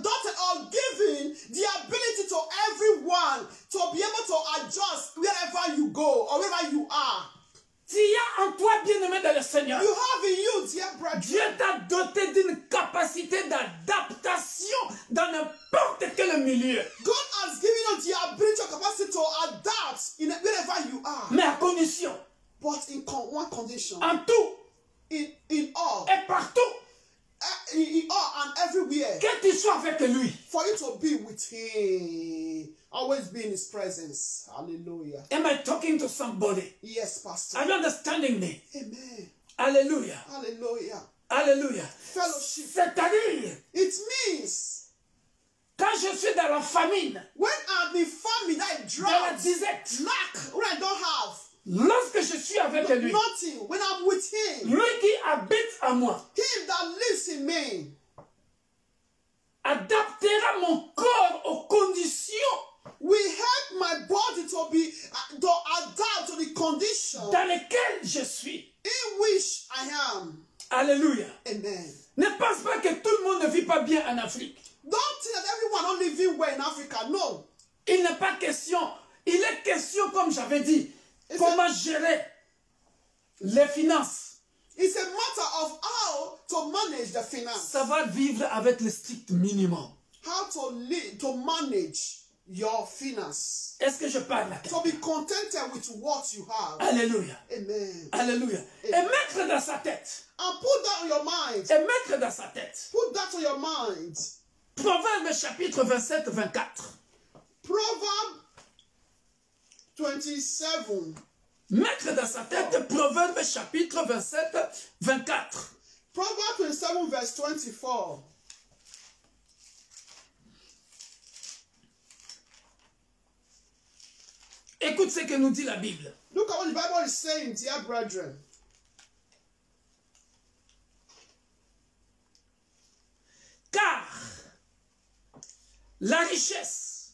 doted or given the ability to everyone to be able to adjust wherever you go or wherever you are. Tu as en toi, bien-aimé dans le Seigneur, You have in you, dear Dieu brethren, t'a doté d'une capacité d'adaptation dans n'importe quel milieu. God has given you the ability or capacity to adapt in wherever you are, Mais à condition, but in one condition, en tout in all, et partout, in all and everywhere, que tu sois avec lui. for you to be with him, always be in his presence. Hallelujah. Am I talking to somebody? Yes, Pastor. Are you understanding me? Amen. Alléluia. Hallelujah. Alléluia. Fellowship. C'est-à-dire, It means quand je suis dans la famine, when I'm in famine, that dans la drought, disette, lack, when I don't have lorsque je suis avec lui, nothing, when I'm with him, lui qui habite en moi, him that lives in me, adaptera mon corps aux conditions will help my body to be to adapt to the condition dans lesquelles je suis. in which I am. Alléluia. Amen. Ne pense pas que tout le monde ne vit pas bien en Afrique. Don't think that everyone only live well in Africa. No. Il n'est pas question, il est question, comme j'avais avait dit comment gérer les finances. It's a matter of how to manage the finance. Savoir vivre avec le strict minimum. How to live, to manage your finance. Est-ce que je parle là? So be contented with what you have. Alléluia. Amen. Alléluia. Et mettre dans sa tête. And put that on your mind. Et mettre dans sa tête. Put that on your mind. Proverbe chapitre 27, 24. Proverb 27. Mettre dans sa tête Proverbe chapitre 27, 24. Proverb 27 verse 24. Écoute ce que nous dit la Bible. Look at what the Bible is saying, dear brethren. Car la richesse,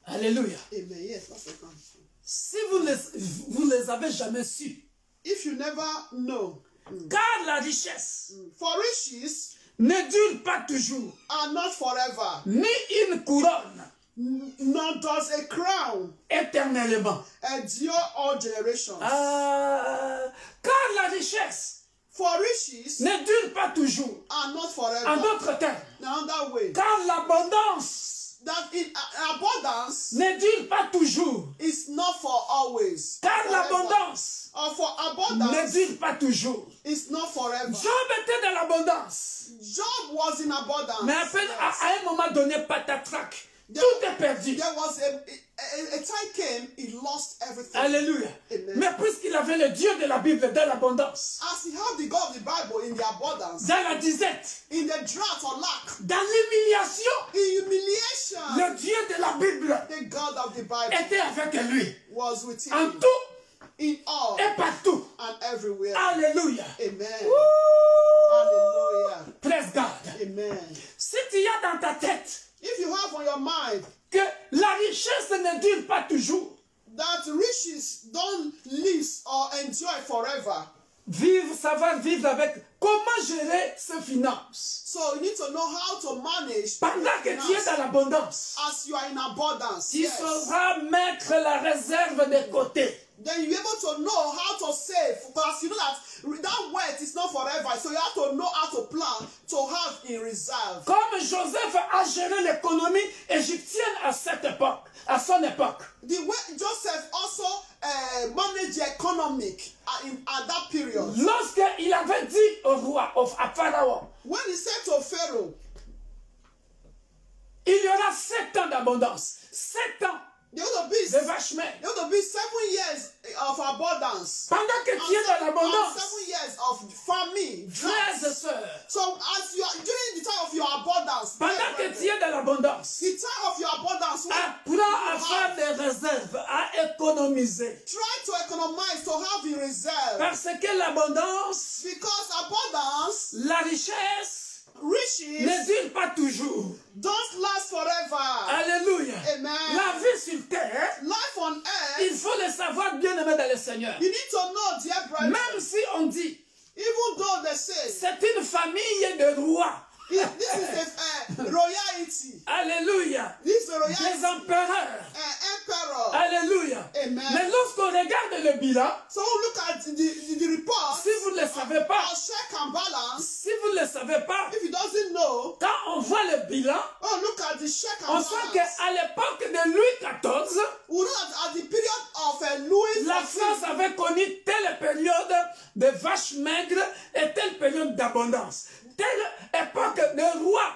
alléluia, Amen. Yes, that's the country. si vous les avez jamais su, If you never know, car la richesse for riches ne dure pas toujours, are not forever, ni une couronne nor does a crown éternellement. endure all generations. Car la richesse For riches ne dure pas toujours. are not En forever. d'autres termes, Another way, car l'abondance that in abundance ne dure pas toujours. is not for always. Car forever. l'abondance Or for ne abundance dure pas toujours. is not forever. Job était dans l'abondance. Job was in abundance. Mais à un moment donné, patatrac, There- tout est perdu. There was a time came, he lost everything. Alléluia. Amen. Mais puisqu'il avait le Dieu de la Bible dans l'abondance, As he had the God of the Bible in the abundance, dans la disette, in the drought or lack, dans l'humiliation, in humiliation, le Dieu de la Bible the God of the Bible était avec lui. was with him En tout in all et partout. and everywhere. Alléluia. Amen. Wouh! Hallelujah. Praise God. Amen. Si tu as dans ta tête If you have on your mind que la richesse ne dure pas toujours, that riches don't live or enjoy forever, savoir vivre avec, comment gérer ses finances. so you need to know how to manage Pendant que tu es dans l'abondance, as you are in abundance. tu Yes. sauras mettre la réserve de côté. Then you'll be able to know how to save, because you know that wealth is not forever, so you have to know how to plan to have in reserve. Comme Joseph a géré l'économie égyptienne à cette époque, à son époque. The way Joseph also managed the economic at that period. Lorsqu'il avait dit au roi, à Pharaon, When he said to Pharaoh, il y aura 7 ans d'abondance, 7 ans there will be de vaches maigres. 7 years of abundance. Pendant que tu es dans And l'abondance, 7 years of famine. frères et sœurs, So as you are during the time of your abundance, pendant que tu es dans l'abondance, the time of your abundance, apprends à faire des réserves, à économiser. try to economize to have in reserve. Parce que l'abondance, Because abundance, la richesse, riches, ne dure pas toujours. don't last forever. Alléluia. Amen. La vie sur terre, Life on earth, il faut le savoir bien aimé dans le Seigneur. you need to know, dear brother, Même si on dit, even though they say c'est une famille de rois. this is a royalty, Alléluia. this is a Des royalty, empereurs. emperor. Alléluia. Amen. Mais lorsqu'on regarde le bilan, So look at the report, si vous ne le savez pas, or check and balance. si vous ne le savez pas, If you doesn't know, quand on voit le bilan, oh look at the check and on sent balance. qu'à l'époque de Louis XIV, We know that at the period of Louis la XIV, France avait connu telle période de vaches maigres et telle période d'abondance. Telle époque de roi.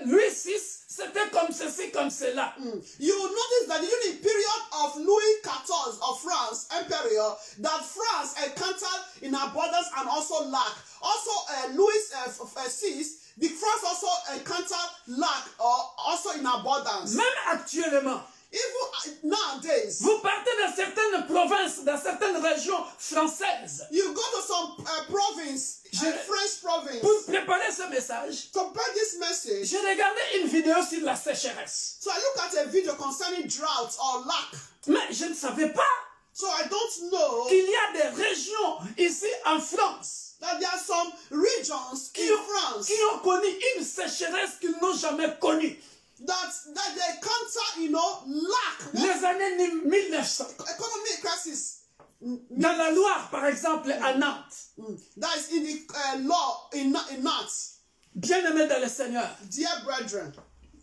Louis VI, c'était comme ceci, comme cela. you will notice that during the period of Louis XIV of France, Emperor, that France encountered in abundance and also lack. Also, Louis VI, the France also encountered lack or also in abundance. Même actuellement, Even nowadays, vous partez dans certaines provinces, dans certaines régions françaises, you go to some province, French province, pour préparer ce message. to prepare this message. J'ai regardé une vidéo sur la sécheresse. So I look at a video concerning drought or lack. Mais je ne savais pas So I don't know qu'il y a des régions ici en France that there are some regions in France qui ont connu une sécheresse qu'ils n'ont jamais connue. that they encounter, lack. Les années 1900. Economic crisis. Dans la Loire, par exemple, à Nantes. That is in the law in Nantes. Bien-aimés dans le Seigneur, Dear brethren,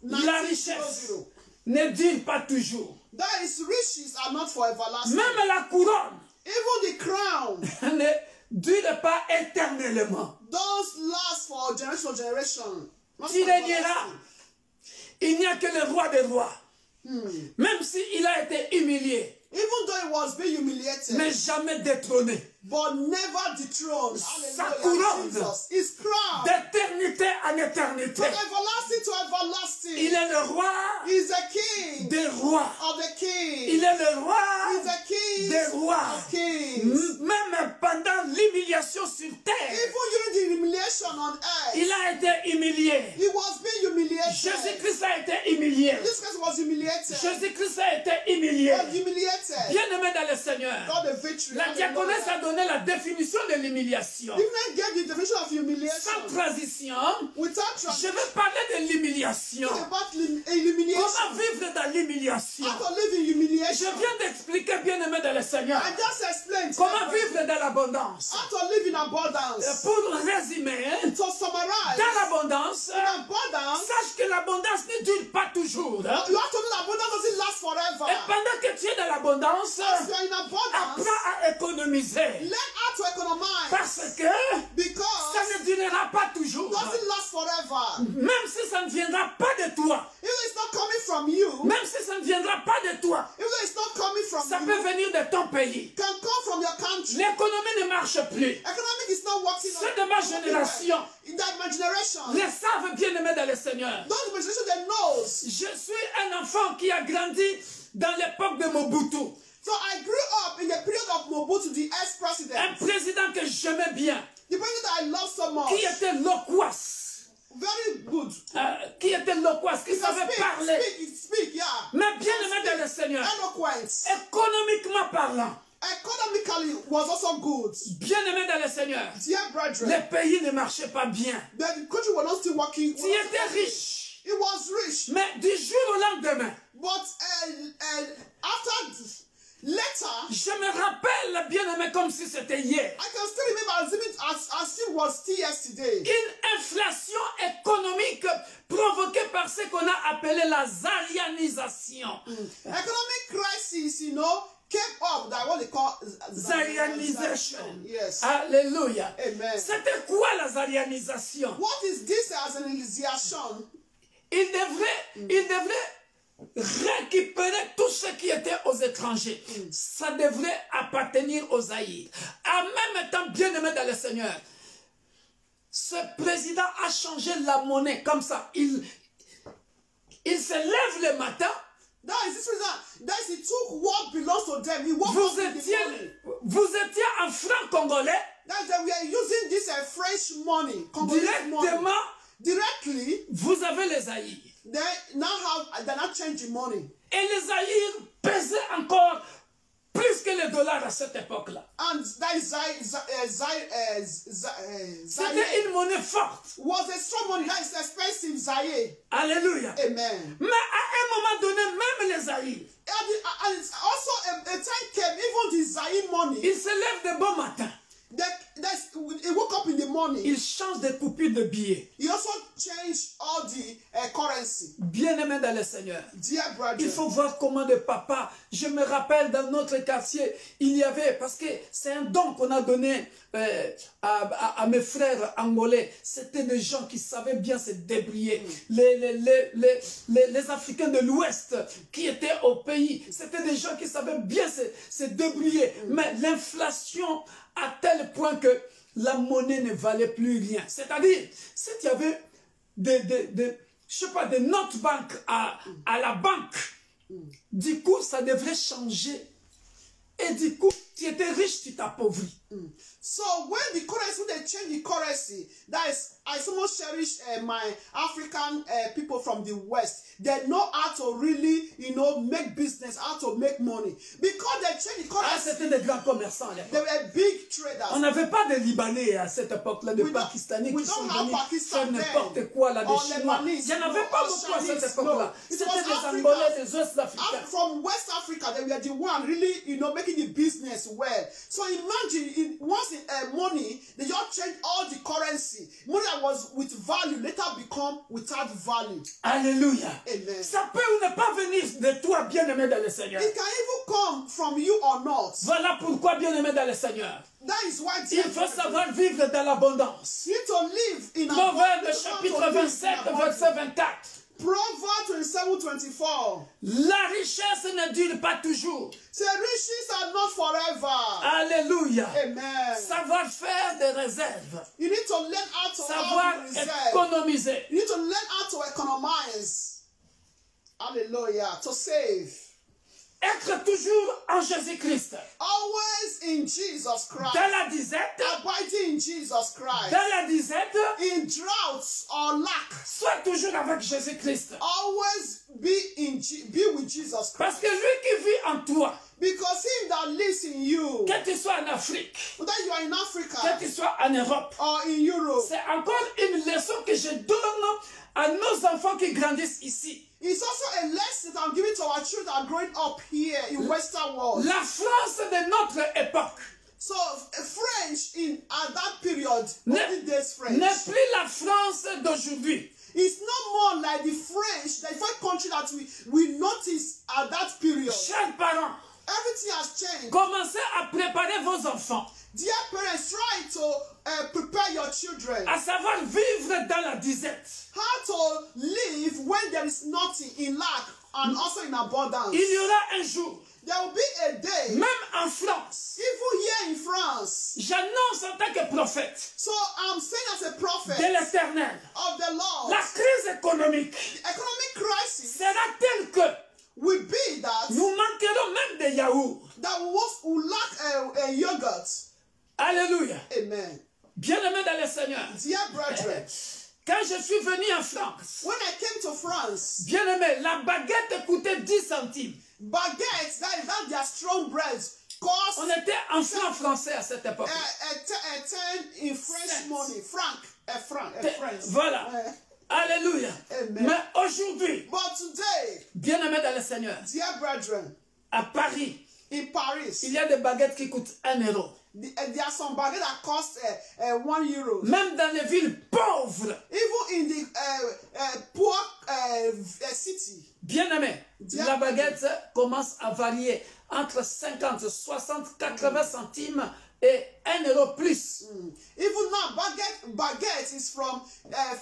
la richesse 1900. ne dure pas toujours. That is riches are not for everlasting. Même la couronne Even the crown ne dure pas éternellement. don't last for generation to generation. Not Tu for régneras. everlasting. Il n'y a que le roi des rois. Même s'il a été humilié, Even though he was being humiliated, mais jamais détrôné. but never dethroned. Sa Hallelujah, couronne. Jesus. His crown. D'éternité en éternité. From everlasting to everlasting. Il est le roi He is the king des rois. of the king. Il est le roi He is the king des rois. of kings. Même pendant l'humiliation sur terre, Even during the humiliation on earth, il a été humilié. he was being humiliated. Jésus-Christ a été humilié. This person was humiliated. Jésus-Christ a été humilié. Was humiliated. Bien-aimé dans le Seigneur, Got the victory. la diaconesse a Hallelujah. donné la définition de l'humiliation. Even gave the definition of Sans humiliation. transition, Without je translation vais parler de l'humiliation. about illumination. Comment vivre dans l'humiliation? How to live in Je humiliation. viens d'expliquer, bien-aimé dans le Seigneur, I just explained comment vivre dans l'abondance. how to live in abundance. Pour résumer, To summarize, dans l'abondance, in abundance, sache que l'abondance ne dure pas toujours. you have to know that abundance doesn't last forever. Et pendant que tu es dans l'abondance, As you are in abundance, apprends à économiser. learn how to economize. Parce que ça Because ne durera pas it toujours. doesn't last forever. Même si ça ne viendra pas de toi. If it's not coming from you, Même si ça ne viendra pas de toi. if it's not coming from Ça you, peut venir de ton pays. it can come from your country. L'économie ne marche plus. Economic is not working. Ceux de ma génération, In that my generation, les savent bien aimer dans le Seigneur. those in my generation, they knows. Je suis un enfant qui a grandi dans l'époque de Mobutu. So I grew up in the period of Mobutu, the Un ex-president, président que j'aimais bien. the president I love so much. Qui était loquace. Very good. Qui était loquace, qui He can savait parler. speak, yeah. Mais bien aimé dans le Seigneur. Eloquent. Économiquement parlant. Economically was also good. Bien aimé dans le Seigneur. Dear brethren, Les pays ne marchaient pas bien. the country was not still working. Tu étais riche. It was rich, Mais du jour au lendemain, but after later, je me rappelle, bien aimé, comme si c'était hier. I can still remember as it was still yesterday. Une inflation économique provoquée par ce qu'on a appelé la zaïanisation. Economic crisis, came up that what they call Zaïanisation. Yes. Alléluia. Amen. C'était quoi la zaïanisation? What is this as an initiation? Il devrait récupérer tout ce qui était aux étrangers. Ça devrait appartenir aux Zaïre. En même temps, bien aimé dans le Seigneur, ce président a changé la monnaie comme ça. Il se lève le matin. That is this reason. That is he took what belongs to them. He woke up in the morning. Vous étiez en franc congolais. That's that we are using this French money, Congolese money. Directement, Directly, vous avez les Zaïre. they now changing money. Et les Zaïre pesaient encore plus que les dollars à cette époque-là. And that is C'était une monnaie forte. was a strong money. That is expensive, Zaire. Alléluia. Amen. Mais à un moment donné, même les Zaïre, And it's also a time came, even the Zaire money, ils se lèvent de bon matin. he woke up in the morning. Ils changent de coupure de billets. He also changed all the currency. Bien-aimés dans le Seigneur. Dear Il brethren, faut voir comment de papa, je me rappelle dans notre quartier, il y avait, parce que c'est un don qu'on a donné à mes frères angolais, c'était des gens qui savaient bien se débrouiller. Les Africains de l'Ouest qui étaient au pays, c'était des gens qui savaient bien se débrouiller. Mais l'inflation à tel point que la monnaie ne valait plus rien. C'est-à-dire, si tu avais je sais pas, des notes banques à la banque, du coup, ça devrait changer. Et du coup, tu étais riche, tu t'appauvris. so when they change the currency, that is I so much cherish my African people from the West. They know how to really, make business, how to make money. Because they change the currency. c'était des grands commerçants à They l'époque. were big traders. On n'avait pas de Libanais à cette époque-là, de Pakistanais qui sont venus faire n'importe quoi là, des Chinois. Il n'y en avait pas beaucoup à cette époque-là. C'était des Angolais, des Ouest Africains. From West Africa, they were the one really, making the business well. So imagine, once money, they just change all the currency. Money that was with value later become without value. Alléluia. Amen. Ça peut ou ne pas venir de toi, bien-aimé dans le Seigneur. It can even come from you or not. Voilà pourquoi, bien-aimé dans le Seigneur, That is why il faut savoir vivre dans l'abondance. you need to live in Proverbe abundance. chapitre 27, verset 24. Proverbs 27:24. La richesse ne dure pas toujours. Say riches are not forever. Alléluia. Amen. Savoir faire des réserves. You need to learn how to Savoir have reserve. économiser. You need to learn how to economize. Hallelujah. To save. Être toujours en Jésus-Christ. Always in Jesus Christ. Dans la disette. Abiding in Jesus Christ. Dans la disette. In droughts or lack. Sois toujours avec Jésus-Christ. Always be with Jesus Christ. Parce que lui qui vit en toi. Because him that lives in you. Que tu sois en Afrique. Whether you are in Africa. Que tu sois en Europe. Or in Europe. C'est encore une leçon que je donne à nos enfants qui grandissent ici. It's also a lesson that I'm giving to our children that are growing up here in Western world. La France de notre époque So French at that period, n'est plus la France d'aujourd'hui. It's no more like the first country that we noticed at that period. Chers parents, Everything has changed. commencez à préparer vos enfants, Dear parents, try to prepare your children. à savoir vivre dans la disette. How to live when there is nothing in lack and also in abundance. Il y aura un jour, There will be a day, même en France, even here in France. j'annonce en tant que prophète So I'm saying as a prophet de l'Éternel, of the Lord, la crise économique the economic crisis sera telle que will be that nous manquerons même de yaourt. will lack a yogurt. Alléluia. Amen. Bien-aimés dans le Seigneur, Dear brethren, quand je suis venu en France, when I came to France, bien-aimé, la baguette coûtait 10 centimes. baguettes, that their strong breads, cost On était en francs français à cette époque. a 10 in French Cents. money, franc. Voilà. Alléluia. Amen. Mais aujourd'hui, But today, bien-aimés dans le Seigneur, dear brethren, à Paris, in Paris, il y a des baguettes qui coûtent 1 euro. there are some baguettes that cost €1. Même dans les villes pauvres, Even in the poor city, bien-aimés, la baguette commence à varier entre 50, 60, 80 centimes et 1 euro plus. even now baguette is from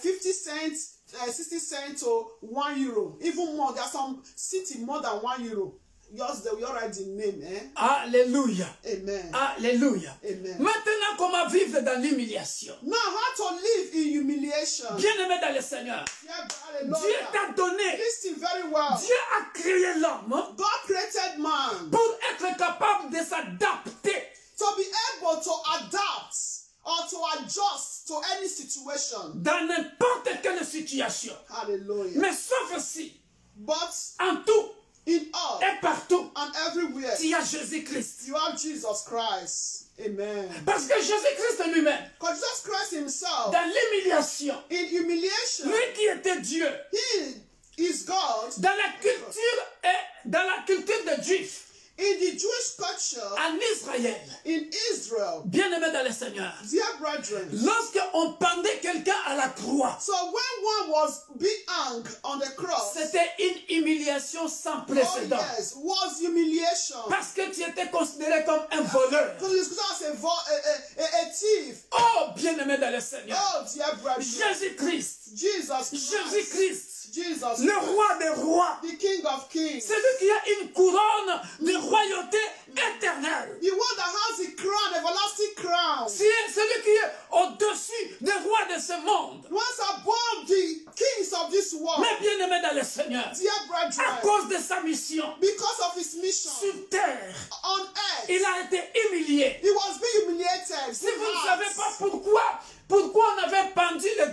50 cents, 60 cents to €1. Even more, there are some city more than €1. Yours, we already name, eh? Alléluia. Amen. Alléluia. Amen. Maintenant, comment vivre dans l'humiliation? Now, how to live in humiliation? Bien-aimé dans le Seigneur, Yeah, Dieu hallelujah. t'a donné, Listen very well. Dieu a créé l'homme God created man pour être capable de s'adapter to be able to adapt or to adjust to any situation. dans n'importe quelle situation. Hallelujah. Mais sauf si, But en tout in all et partout, and everywhere, tu as Jésus-Christ. you have Jesus Christ. Amen. Parce que Jésus-Christ lui-même, Because Jesus Christ himself, dans l'humiliation, in humiliation, lui qui était Dieu, he is God. dans la culture des Juifs, In the Jewish culture, en Israël, in Israel, bien-aimé dans le Seigneur, dear brethren, lorsqu'on pendait quelqu'un à la croix, so when one was being hung on the cross, c'était une humiliation sans oh précédent. yes, was humiliation. Parce que tu étais considéré comme un voleur. Because it's considered as a thief. Oh, bien-aimé dans le Seigneur, Oh, dear brethren, Jésus-Christ, Jesus, Jesus, le roi des rois, the King of Kings, celui qui a une couronne de royauté éternelle. the one that has the crown, everlasting crown, Celui qui est au-dessus des rois de ce monde. once above the kings of this world. Mais bien-aimé dans le Seigneur, Dear à brethren, cause de sa mission because of his mission sur terre, on earth, il a été humilié. he was being humiliated. Si vous ne savez pas pourquoi on avait pendu les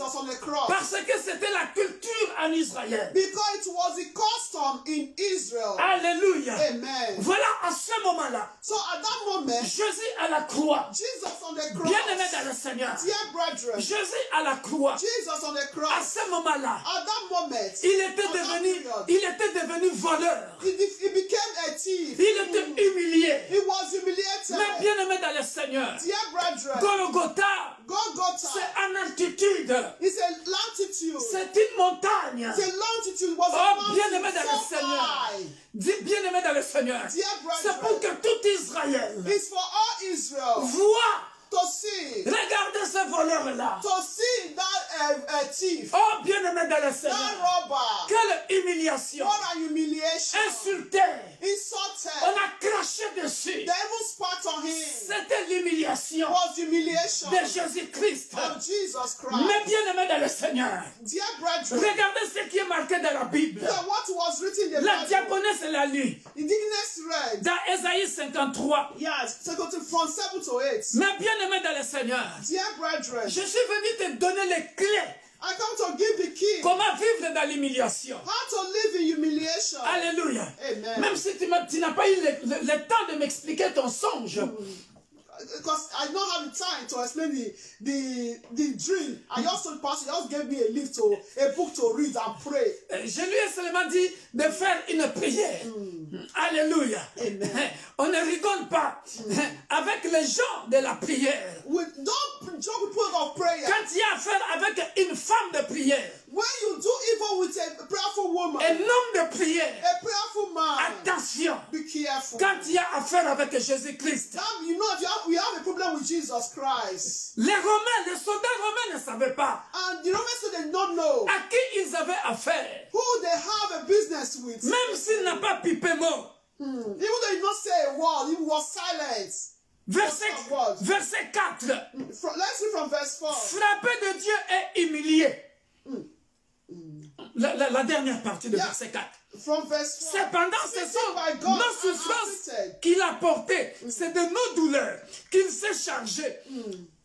Jesus on the cross. Parce que c'était la culture en Israël. Because it was the custom in Israel. Alléluia. Amen. Voilà, à ce moment-là, So at that moment, Jésus à la croix, Jesus on the cross. bien-aimé dans le Seigneur, Dear brethren, Jésus à la croix, Jesus on the à cross. ce moment-là, At that moment, il était at that devenu voleur. he became a thief. Il était humilié. He was humiliated. Mais bien-aimé dans le Seigneur, Dear brethren, Golgotha, Golgotha c'est en altitude. is a longitude. C'est une montagne. The longitude was a Oh, bien-aimé mountain dans le so Seigneur. high. Dis bien-aimé dans le Seigneur. Dear C'est pour brethren, que tout Israël it's for all Israel voit. to see. Regardez ce voleur-là. To see that thief, Oh, bien-aimé dans le that Seigneur. robber, Quelle humiliation. what an humiliation, Insulté. On insulted. a craché dessus. They even spat on him. C'était l'humiliation Was humiliation de Jésus-Christ. of Jesus Christ. Mais bien-aimé dans le Seigneur. Dear brethren, Regardez ce qui est marqué dans la Bible. look at what was written in the La Bible. diaconesse l'a lu. The deaconess read, Dans Ésaïe 53. yes, so go to from 7 to 8. Mais bien-aimé dans le Seigneur. Dear brethren, Je suis venu te donner les clés. I come to give the key Comment vivre dans l'humiliation. how to live in humiliation. Alléluia. Amen. Même si tu n'as pas eu le temps de m'expliquer ton songe. Because I don't have the time to explain the dream. I just told pastor, just gave me a book to read and pray. Je lui ai seulement dit de faire une prière. Alléluia. Amen. On ne rigole pas avec les gens de la prière. Don't joke with people of prayer. Quand il y a affaire avec une femme de prière, When you do evil with a prayerful woman, un homme de prière, a prayerful man, attention. be careful. Quand il y a affaire avec Jésus-Christ, Now, you know, if we have a problem with Jesus Christ, les Romains, les soldats romains ne savaient pas and the Romans said they don't know à qui ils avaient affaire. who they have a business with, Même s'il n'a pas pipé mot. even though he did not say a word, he was silent. Verset 4. Let's read from verse 4. Frappé de Dieu et humilié. La dernière partie de verset 4. From verse 4. Cependant, ce sont nos souffrances qu'il a portées. C'est de nos douleurs qu'il s'est chargé.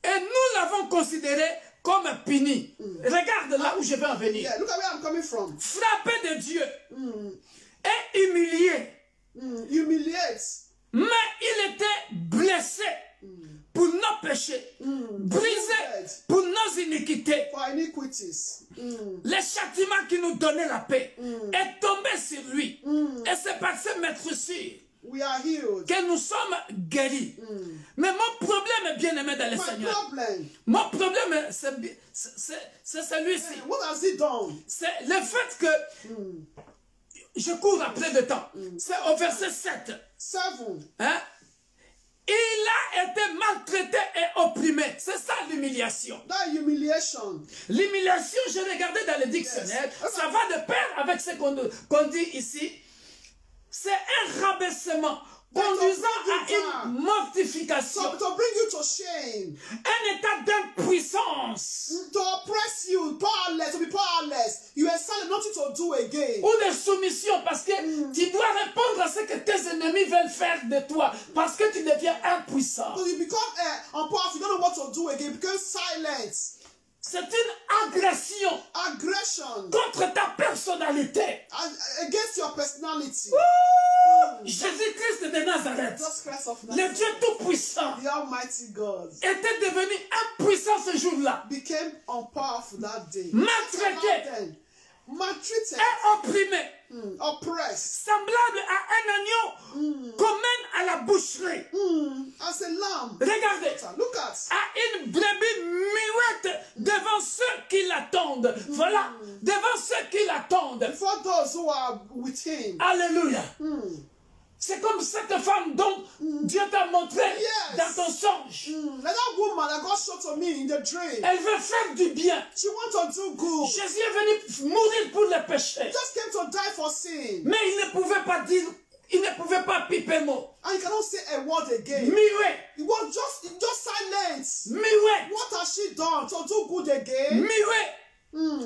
Et nous l'avons considéré comme puni. Regarde là où je vais en venir. Yeah, look at where I'm coming from. Frappé de Dieu et humilié. Humiliate. Mais il était blessé pour nos péchés, brisé pour nos iniquités. For iniquities. Le châtiment qui nous donnait la paix est tombé sur lui. Et c'est par ce maître-ci We are healed. que nous sommes guéris. Mais mon problème, bien-aimé dans le My Seigneur, problem. mon problème, c'est celui-ci. What has he done? C'est le fait que je cours après le temps. C'est au verset 7. 7. Hein? Il a été maltraité et opprimé. C'est ça l'humiliation. That humiliation. L'humiliation, je regardais dans le dictionnaire, ça va de pair avec ce qu'on dit ici. C'est un rabaissement conduisant à une mortification, So to bring you to shame, un état d'impuissance to oppress you, powerless, to be powerless. You are silent, nothing to do again. ou de soumission parce que tu dois répondre à ce que tes ennemis veulent faire de toi parce que tu deviens impuissant. So you become unpowerful, you don't know what to do again, you become silent. C'est une agression Aggression contre ta personnalité. against your personality. Jésus-Christ de Nazareth, Jesus Christ of le Nazareth, Dieu tout-puissant, the Almighty God, était devenu impuissant ce jour-là, became unpowerful that day. maltraité Maltreated, et opprimé, oppressed, semblable à un agneau qu'on mène à la boucherie. as a lamb. Regardez, Look at. à une brebis muette devant ceux qui l'attendent. Voilà, devant ceux qui l'attendent. For those who are with him. Alléluia. C'est comme cette femme dont Dieu t'a montré dans ton songe. Like that woman that God showed to me in the dream. Elle veut faire du bien. She wants to do good. Jésus est venu mourir pour les péchés. Just came to die for sin. Mais il ne pouvait pas dire, il ne pouvait pas piper mot. And he cannot say a word again. Muet, He was just silent. muet, What has she done to do good again? muet.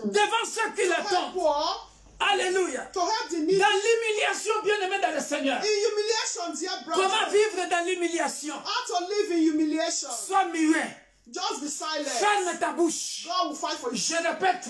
Devant ceux qui To help l'attendent. poor, Alléluia. to help the needy. Dans l'humiliation, bien-aimé dans le Seigneur. In humiliation, dear brother. Comment vivre dans l'humiliation? How to live in humiliation. Sois muet. Just be silent. Ferme ta bouche. God will fight for you. Je répète,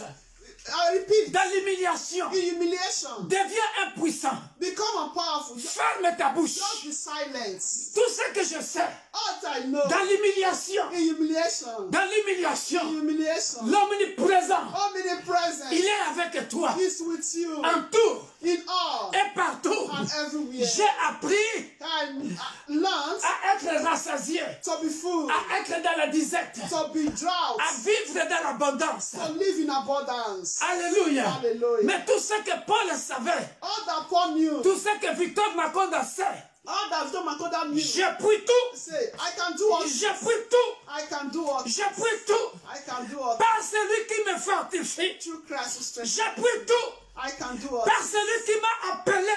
I repeat. dans l'humiliation, In humiliation, deviens impuissant. become unpowerful. Ferme ta bouche. Just be silent. Tout ce que je sais, All that I know. dans l'humiliation, In humiliation. dans l'humiliation, In humiliation. l'omniprésent, Omnipresent. il est avec toi, He's with you. en tout In all. et partout. And everywhere. J'ai appris And learned à être rassasié, to be full. à être dans la disette, To be drought. à vivre dans l'abondance. To live in abundance. Alléluia. Hallelujah. Mais tout ce que Paul savait, All that Paul knew. tout ce que Victor Makonda sait, All that Victor Makonda knew. j'ai pris tout, Say, I can do all. j'ai pris tout, I can do all. j'ai pris tout, I can do all. par celui qui me fortifie. Through Christ who strengthens. J'ai pris tout, I can do all. par celui qui m'a appelé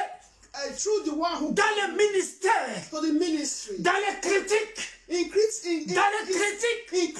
Through the one who dans le ministère, to the ministry. dans les critiques, dans les critiques,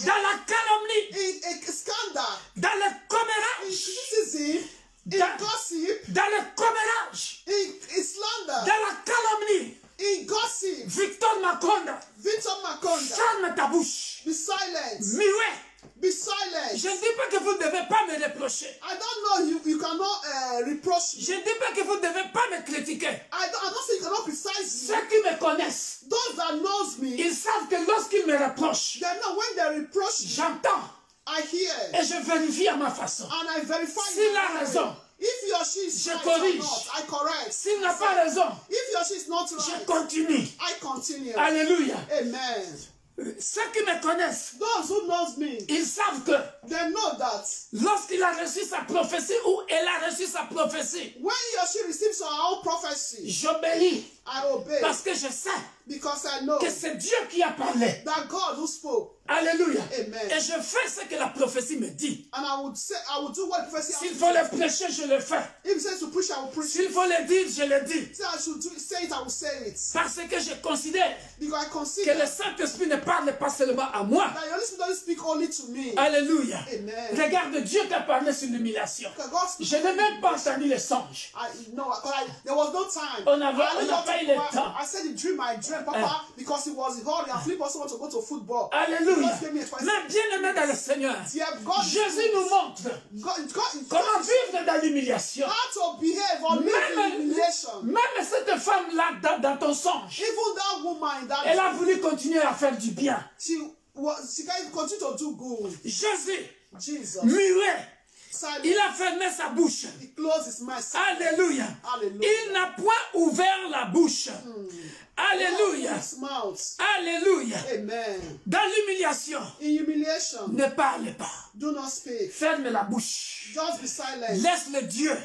dans la calomnie, in scandal, dans le in commérage, criticism, in That- gossip, dans le commérage, in slander, dans la calomnie. in gossip. Victor Makonda, Victor Makonda, ferme ta bouche. be silent. Muet. Be silent. Je ne dis pas que vous ne devez pas me reprocher. I don't know you cannot reproach me. Je ne dis pas que vous ne devez pas me critiquer. I don't say you cannot criticize me. Ceux qui me connaissent, Those that knows me, ils savent que lorsqu'ils me reprochent, they know when they reproach me, j'entends I hear et je vérifie à ma façon. and I verify. S'il a my raison, way. If he or she is je right corrige. or not, I correct. S'il n'a pas raison, If he or she is not je right, continue. I continue. Alléluia. Amen. Ceux qui me connaissent, Those who knows me, ils savent que they know that lorsqu'il a reçu sa prophétie ou elle a reçu sa prophétie, when he or she receives her own prophecy, j'obéis I obey parce que je sais because I know que c'est Dieu qui a parlé. that God who spoke. Alléluia. Amen. Et je fais ce que la prophétie me dit. And I would do what the prophecy S'il has faut to le prêcher, je le fais. If he says to preach, I will preach. S'il faut le dire, je le dis. Say I should say it, I will say it. Parce que je considère Because I que consider le Saint-Esprit ne parle pas seulement à moi. that the Holy Spirit doesn't speak only to me. Alléluia. Amen. Regarde Dieu qui a parlé sur l'humiliation. Because God speaks. Je n'ai même pas entendu les songes. There was no time. On n'a pas eu le temps. I said the dream I dreamt, Papa, because it was in hurry. And Philip also want to go to football. Alléluia. God gave me a choice. Mais bien-aimé dans le Seigneur, Yeah, God, Jésus nous montre comment vivre dans l'humiliation. how to behave or live in humiliation. Même cette femme-là dans ton songe, Even that woman, elle a voulu continuer à faire du bien. she can continue to do good. Jésus, Jesus, muet, silent. il a fermé sa bouche. He closed his mouth. Alléluia. Hallelujah. Il n'a point ouvert la bouche. Alléluia. His mouth. Alléluia. Amen. Dans l'humiliation, In humiliation, ne parle pas. do not speak. Ferme la bouche. Just be silent. Laisse le Dieu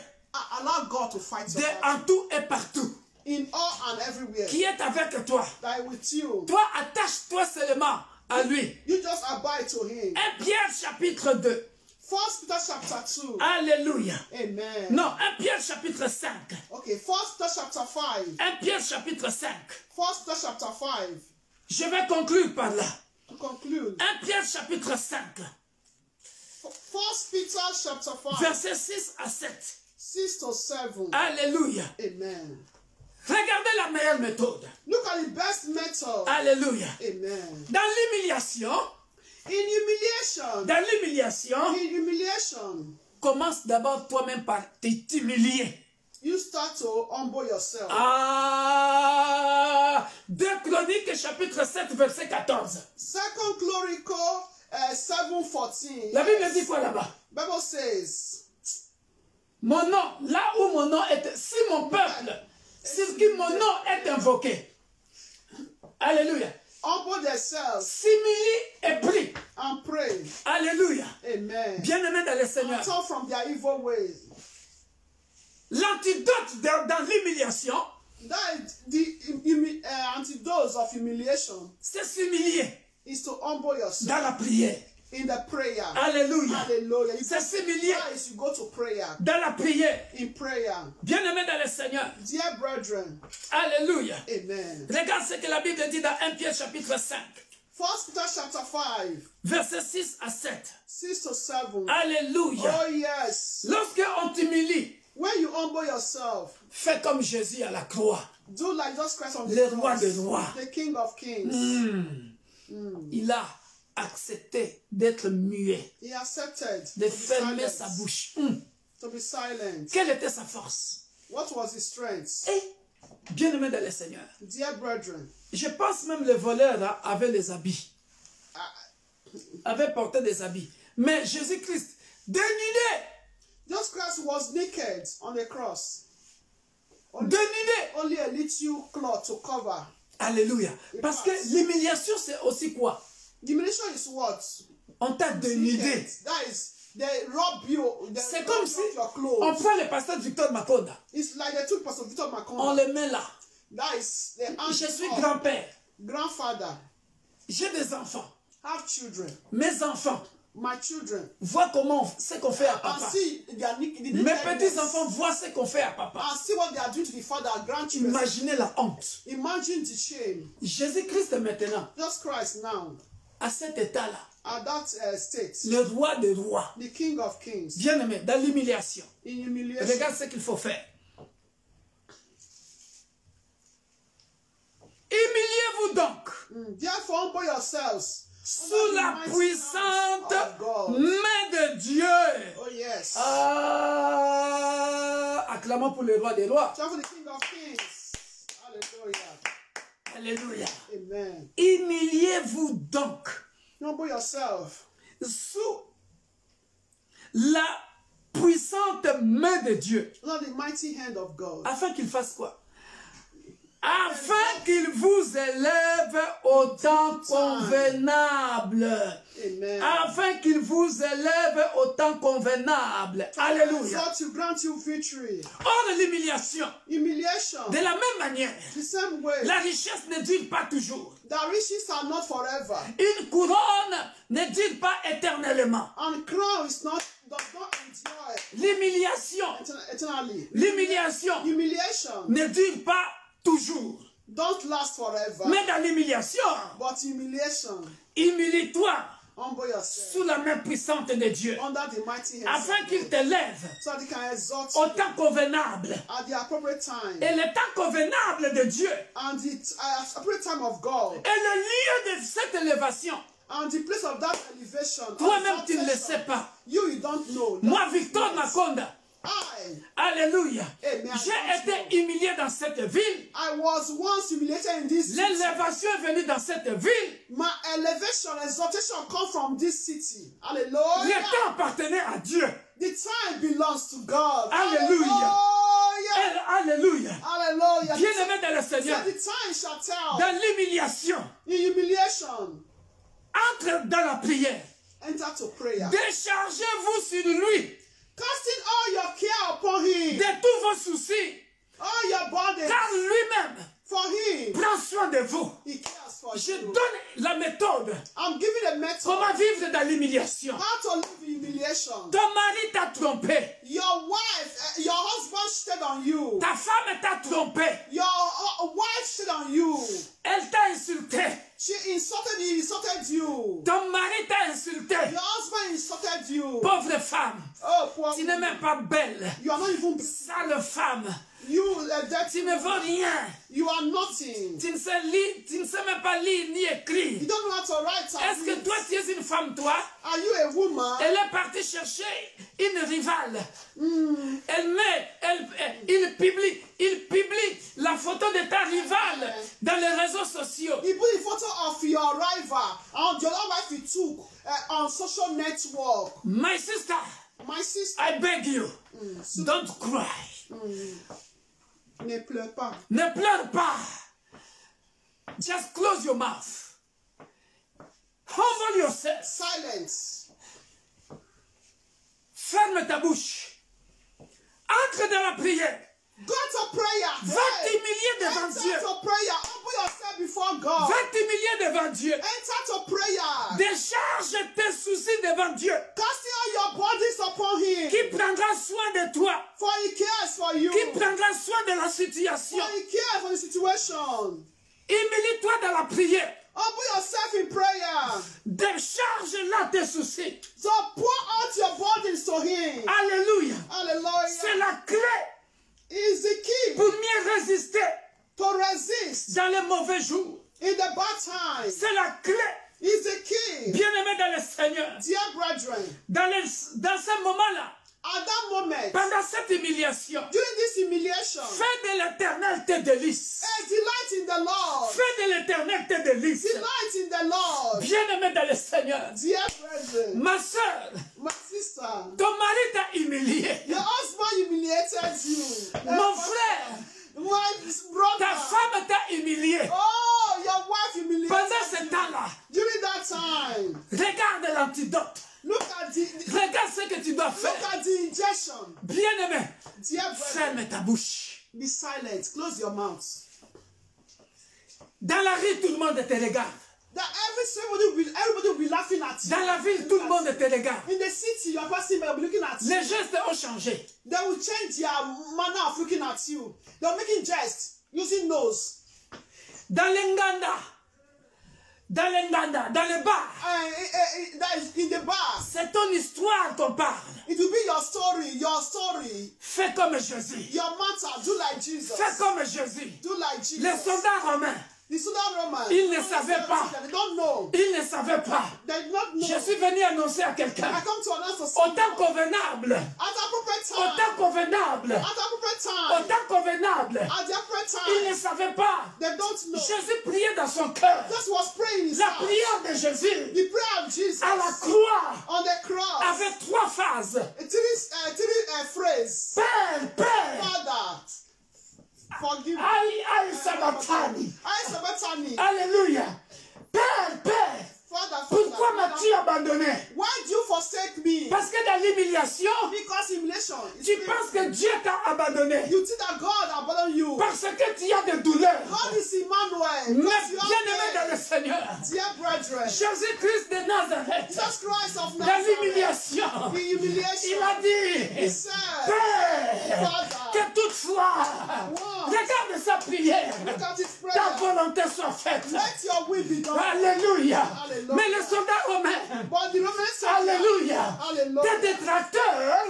Allow God to fight your de battle. en tout et partout In all and everywhere. qui est avec toi. That with you. Toi, attache-toi seulement à lui. You just abide to him. 1 Pierre chapitre 2. 1 Peter chapter 2. Alléluia. Amen. Non, 1 Pierre chapitre 5. Okay, 1 Peter chapter 5. 1 Pierre chapitre 5. 1 Peter chapter 5. Je vais conclure par là. To conclude. 1 Pierre chapitre 5. 1 Peter chapter 5. Versets 6 à 7. 6 to 7. Alléluia. Amen. Regardez la meilleure méthode. Look at the best method. Alléluia. Amen. Dans l'humiliation, In humiliation, commence d'abord toi-même par t'humilier. you start to humble yourself. 2 Chroniques chapitre 7 verset 14. 2 Chronicle 7:14. La Bible dit quoi là-bas? Bible says, Mon nom, là où mon nom est, si mon peuple, sur qui mon nom est invoqué. Alléluia. humble themselves S'humilie et prie. and pray. Alléluia. Amen. Bien-aimé dans le Seigneur. Turn from their evil ways. L'antidote dans l'humiliation, That the antidote of humiliation c'est s'humilier is to humble yourself dans la prière. in the prayer. Alléluia. Hallelujah. You C'est s'humilier is you go to prayer. dans la prière. In prayer. Bien-aimé dans le Seigneur. Dear brethren. Alléluia. Amen. Regarde ce que la Bible dit dans 1 Pierre chapitre 5. 1 Peter chapter 5. Versets 6 à 7. 6 to 7. Alléluia. Oh yes. Lorsque on t'humilie, When you humble yourself, fais comme Jésus à la croix. do like Jesus Christ on the Le roi cross, des rois. the King of Kings. il a accepté d'être muet, He accepted de to be fermer silent. sa bouche. To be silent. Quelle était sa force? What was his strength? Et, bien-aimé dans le Seigneur, Dear brethren, je pense même les voleurs avaient les habits, avaient porté des habits. Mais Jésus-Christ, dénudé, Jesus Christ was naked on the cross. dénudé. Only a little cloth to cover. Alléluia. Parce que l'humiliation, c'est aussi quoi? Humiliation is what? On t'a dénudé. Naked. That is, they rob you. They C'est rob comme you si of your on clothes. prend le pasteur Victor Makonda, It's like they took Pastor Victor on Makonda. le met là. That is the Je suis answer. grand-père, Grandfather. j'ai des enfants. Have children. Mes enfants My children. voient ce qu'on fait à And papa. see their Mes nakedness. petits-enfants voient ce qu'on fait à papa. And see what they are doing to the father, grandchildren. Imaginez la honte. Imagine the shame. Jésus-Christ maintenant, Jesus Christ now, à cet état-là, at that state, le roi des rois, the King of Kings, bien-aimé, dans l'humiliation. in humiliation. Regarde ce qu'il faut faire. Humiliez-vous donc Therefore, humble yourselves sous under the la mighty puissante hand of God. main de Dieu. Oh yes. Acclamons pour le roi des rois. Shout for the King of Kings. Hallelujah. Alléluia. Amen. Humiliez-vous donc Humble yourself sous la puissante main de Dieu. under the mighty hand of God. Afin qu'il fasse quoi? Afin qu'il vous élève au temps convenable. Amen. Afin qu'il vous élève au temps convenable. Alléluia. God to grant you victory. Or, l'humiliation, Humiliation. de la même manière, The same way. la richesse ne dure pas toujours. The riches are not forever. Une couronne ne dure pas éternellement. And crown is not does not endure L'humiliation, eternally. l'humiliation Humiliation ne dure pas toujours. don't last forever. Mais dans l'humiliation, But humiliation, humilie-toi humble yourself sous la main puissante de Dieu, under the mighty hand afin of qu'il God, t'élève so that he can exalt au you temps convenable. at the appropriate time. Et le temps convenable de Dieu And the appropriate time of God. est le lieu de cette élévation. And the place of that elevation. Toi-même, tu ne le exaltation, sais pas. You don't know. Moi, Victor Makonda, I alléluia, Amen. j'ai été humilié dans cette ville. was once humiliated in this city. L'élévation est venue dans cette ville. My elevation, exaltation come from this city. Le Hallelujah. temps appartenait à Dieu. The time belongs to God. Hallelujah. Hallelujah. Alléluia. Hallelujah. Bien-aimé dans le So Seigneur, the time shall tell. dans l'humiliation, In humiliation, entre dans la prière. enter to prayer. Déchargez-vous sur lui Casting all your care upon him. de tous vos soucis, All your burdens car lui-même for him. prend soin de vous. He cares for Je you. donne la méthode. I'm giving a method. Comment vivre dans l'humiliation? How to live in humiliation. Ton mari t'a trompé. Your wife, your husband cheated on you. Ta femme t'a trompé. Your wife cheated on you. Elle t'a insulté. She insulted you. Ton mari t'a insulté. Your husband insulted you. Pauvre femme, Oh, poor tu n'es même pas belle. You are not even. Sale femme, You dirty. tu ne vaux rien. You are nothing. Tu ne sais même pas lire ni You écrire. don't know how to write. Est-ce que toi tu es une femme, toi? Are you a woman? Elle est partie chercher une rivale. Il publie la photo de ta rivale dans les réseaux sociaux. He put the photo of your rival and the other wife he took on social network. My sister, My sister, I beg you, don't cry. ne pleure pas. Ne pleure pas. Just close your mouth. Humble yourself. Silence. Ferme ta bouche. Entre dans la prière. Go to prayer. Va t'humilier devant Dieu. Enter to prayer. Humble yourself before God. Va t'humilier devant Dieu. Enter to prayer. Décharge tes soucis devant Dieu. Casting all your bodies upon him. Qui prendra soin de toi. For he cares for you. Qui prendra soin de la situation. For he cares for the situation. Humilie-toi dans la prière. Humble yourself in prayer. Décharge là tes soucis. So pour out your burdens to him. Alléluia. C'est Hallelujah. la clé Is the key pour mieux résister to resist dans les mauvais jours. In the bad times, C'est la clé. He's the key. Bien-aimé dans le Seigneur. Dear brethren, Dans ce moment-là, at that moment, pendant cette humiliation, during this humiliation, fais de l'Éternel tes délices. delight in the Lord. Fais de l'Éternel tes délices. Delight in the Lord. Bien-aimé dans le Seigneur. Dear brethren, Ma soeur, my sister, ton mari t'a humilié. your husband humiliated you. Mon frère, My ta brother, femme t'a humilié. oh, your wife humiliated Pendant ce you. temps-là, During that time, regarde l'antidote. look at the Regarde ce que tu dois look faire. at the injection. Bien-aimé, Dear brethren, ferme ta bouche. be silent. Close your mouth. Dans la rue, tout le monde te regarde. That everybody will be laughing at you. Dans la ville, tout le monde te regarde. In the city, your person will be looking at you. Les gestes ont changé. They will change their manner of looking at you. They're making jest, using nose. Dans l'Enganda, dans les bars, That is in the bar. c'est ton histoire qu'on parle. It will be your story, your story. Fais comme Jésus. Your matter, do like Jesus. Fais comme Jésus. Do like Jesus. Les soldats romains, The Sudan Roman. ils ne savaient pas. They don't know. Ils ne savaient pas. They do not know. Je suis venu annoncer à quelqu'un. I come to announce to Au someone. temps convenable. At the appropriate Au time. temps convenable. At the appropriate Au time. temps convenable. At the appropriate Ils ne time. savaient pas. They don't know. Jésus priait dans son cœur. Jesus was praying in his La heart. prière de Jésus The prayer of Jesus à la croix on the cross. avait 3 phases. Three phrases. Père, Père, Father, forgive me. aïe, Sabatani. I Sabatani. Alléluia. Père, Père, Father, pourquoi Father. m'as-tu abandonné? Why do you forsake me? Parce que dans l'humiliation, Because humiliation. is tu painful. penses que Dieu t'a abandonné. You think that God abandoned you. Parce que tu as des douleurs. God is Emmanuel. Mais Because you bien-aimé are dans le there. Seigneur, Dear brethren, Jésus-Christ de Nazareth, Jesus Christ of dans Nazareth, l'humiliation, the humiliation, il a he dit, said, Père, Father, que toutefois, regarde sa prière, look at his ta prayer. volonté soit faite. Let your will be done. Alléluia. Alléluia. Mais les soldats romains, But the Roman said, alléluia, Hallelujah. tes détracteurs,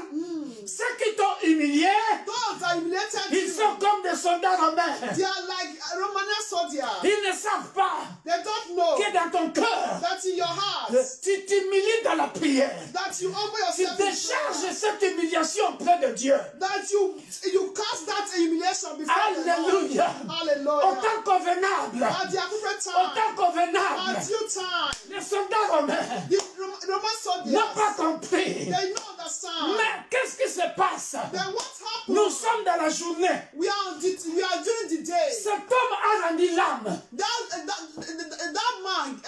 ceux qui t'ont humilié, Those that humiliated ils you, sont comme des soldats romains. they are like Roman soldiers. Ils ne savent pas They don't know que dans ton cœur, that in your heart, tu t'humilies dans la prière. that you humble Tu yourself in prayer, décharges cette humiliation auprès de Dieu. that you cast that humiliation before the Lord. Alléluia. Au Hallelujah. temps convenable. At the appropriate Au time, temps convenable. at due time, Les soldats romains the Roman soldiers, n'ont pas compris. they don't understand. Mais qu'est-ce qui se passe? Then what happened? Nous sommes dans la journée. We are during the day. Cet homme a rendu l'âme. That man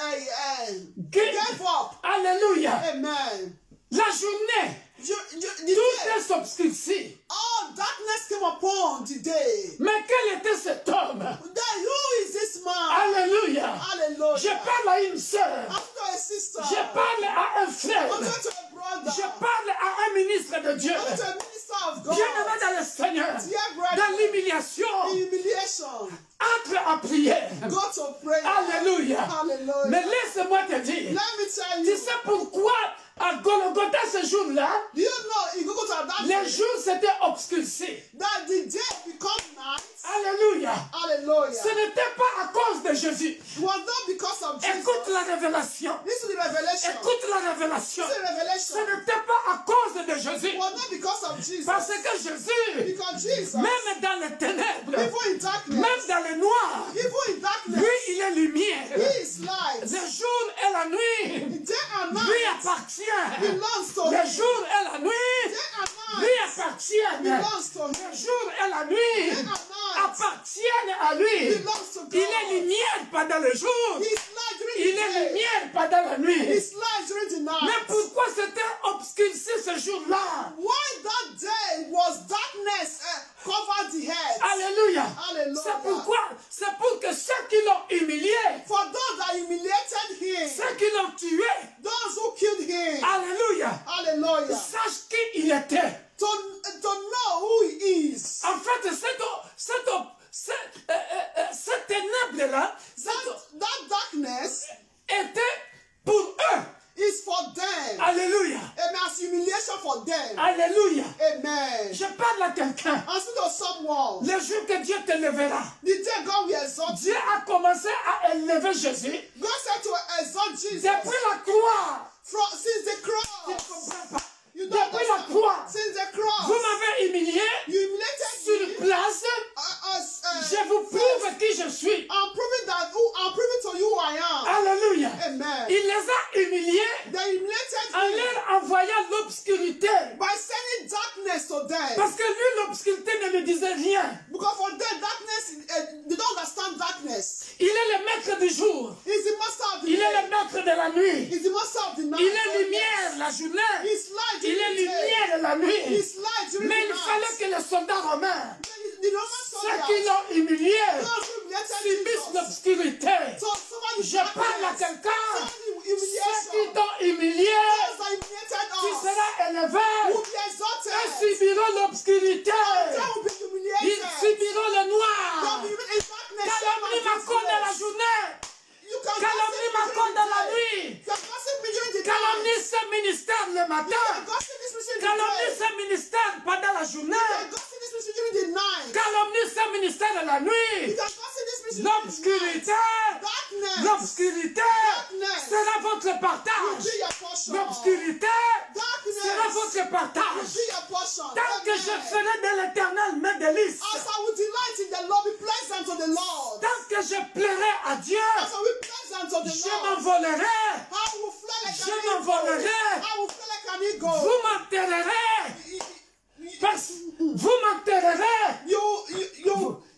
Gave up. Alléluia. Amen. La journée, The tout day, est obscurci. all darkness came upon the day. Mais quel était cet homme? Then who is this man? Alléluia. Hallelujah. Je parle à une sœur. After a sister. Je parle à un frère. After a brother. Je parle à un ministre de Dieu. After a minister of God. Bien-aimé dans le Seigneur. Dear brethren, Dans l'humiliation, humiliation. entre en prière. Go to prayer. Alléluia. Hallelujah. Mais laisse-moi te dire, Let me tell tu you. sais pourquoi à Golgotha ce jour-là, Do you know you go to that les day, jours s'étaient obscurcis. that the day become night? Alléluia. Hallelujah. Ce n'était pas à cause de Jésus. It was not because of Jesus. Écoute la révélation. Listen to the revelation. Écoute la révélation. Listen to the Ce revelation. n'était pas à cause de Jésus. It was not because of Jesus. Parce que Jésus, Because Jesus, même dans les ténèbres, even in darkness, même dans le noir, even in darkness, lui, il est lumière. He is light. Le jour et la nuit Day and lui night appartient. belongs to Le Him. jour et la nuit Day and lui night appartiennent. belongs to Le Him. jour et la nuit Day and night appartiennent à lui. belongs to God. Il est lumière pendant le jour. He is light during Il the est day. lumière pendant la He nuit. is light during the night. Mais pourquoi c'était obscurci ce jour-là? Why that day was darkness covered the head? Alléluia. Hallelujah. C'est pour que ceux qui l'ont humilié, For those that humiliated Him, ceux qui l'ont tué, those who killed Him, alléluia, hallelujah, sachent qui il était. to know who He is. En fait, cette ténèbre-là That darkness était pour eux. is for them. Alléluia. It means humiliation for them. Alléluia. Amen. Je parle à quelqu'un. And speak to someone. Le jour que Dieu te lèvera, The day God will exalt Dieu you. a commencé à élever Jésus God said to exalt Jesus depuis la croix. since the Tu ne cross. comprends pas. You don't Depuis la understand. croix, Since the vous cross. m'avez humilié You humiliated sur me. place. Je vous prouve qui je suis. I'm proving to you who I am. Alléluia. Amen. Il les a humiliés They humiliated en me leur envoyant l'obscurité. by sending darkness to them. Parce que lui, l'obscurité ne lui disait rien. Because for them, darkness, they don't understand darkness. Il est le maître du jour. He's the master of the Il est day. le maître de la nuit. He's the master of the night. Il est lumière la journée. He's light Il est during the day. lumière la nuit. He's light during Mais the il night. fallait que les soldats romains, The Roman ceux qui soldiers, l'ont humilié, those who humiliated subissent Jesus. l'obscurité. So somebody Je parle à quelqu'un. somebody Ceux qui humiliation. t'ont humilié, Those that humiliated tu us seras élevé will be et exalted. subiront l'obscurité. They will be Ils humiliated. subiront le They'll noir. be in darkness. Calomnie m'accorde dans la journée. You can Calomnie gossip m'accorde during dans la the day. nuit. You can gossip me during the Calomnie night. ce ministère le You matin. can gossip this person in the Calomnie day. ce ministère pendant la You journée. can gossip this person during the night. Calomnie ce ministère de la You nuit. can gossip this person during the L'obscurité, night. Darkness l'obscurité sera votre will partage. be your portion. L'obscurité Darkness sera votre will partage. be your portion. Tant que je Amen. ferai de l'éternel mes délices, As I will delight in the Lord, be pleasant to the Lord. tant que je plairai à Dieu, As I will be pleasant to the je Lord. m'envolerai, I will fly like je an eagle. m'envolerai, I will fly like an eagle. vous m'enterrerez, parce vous m'enterrerez,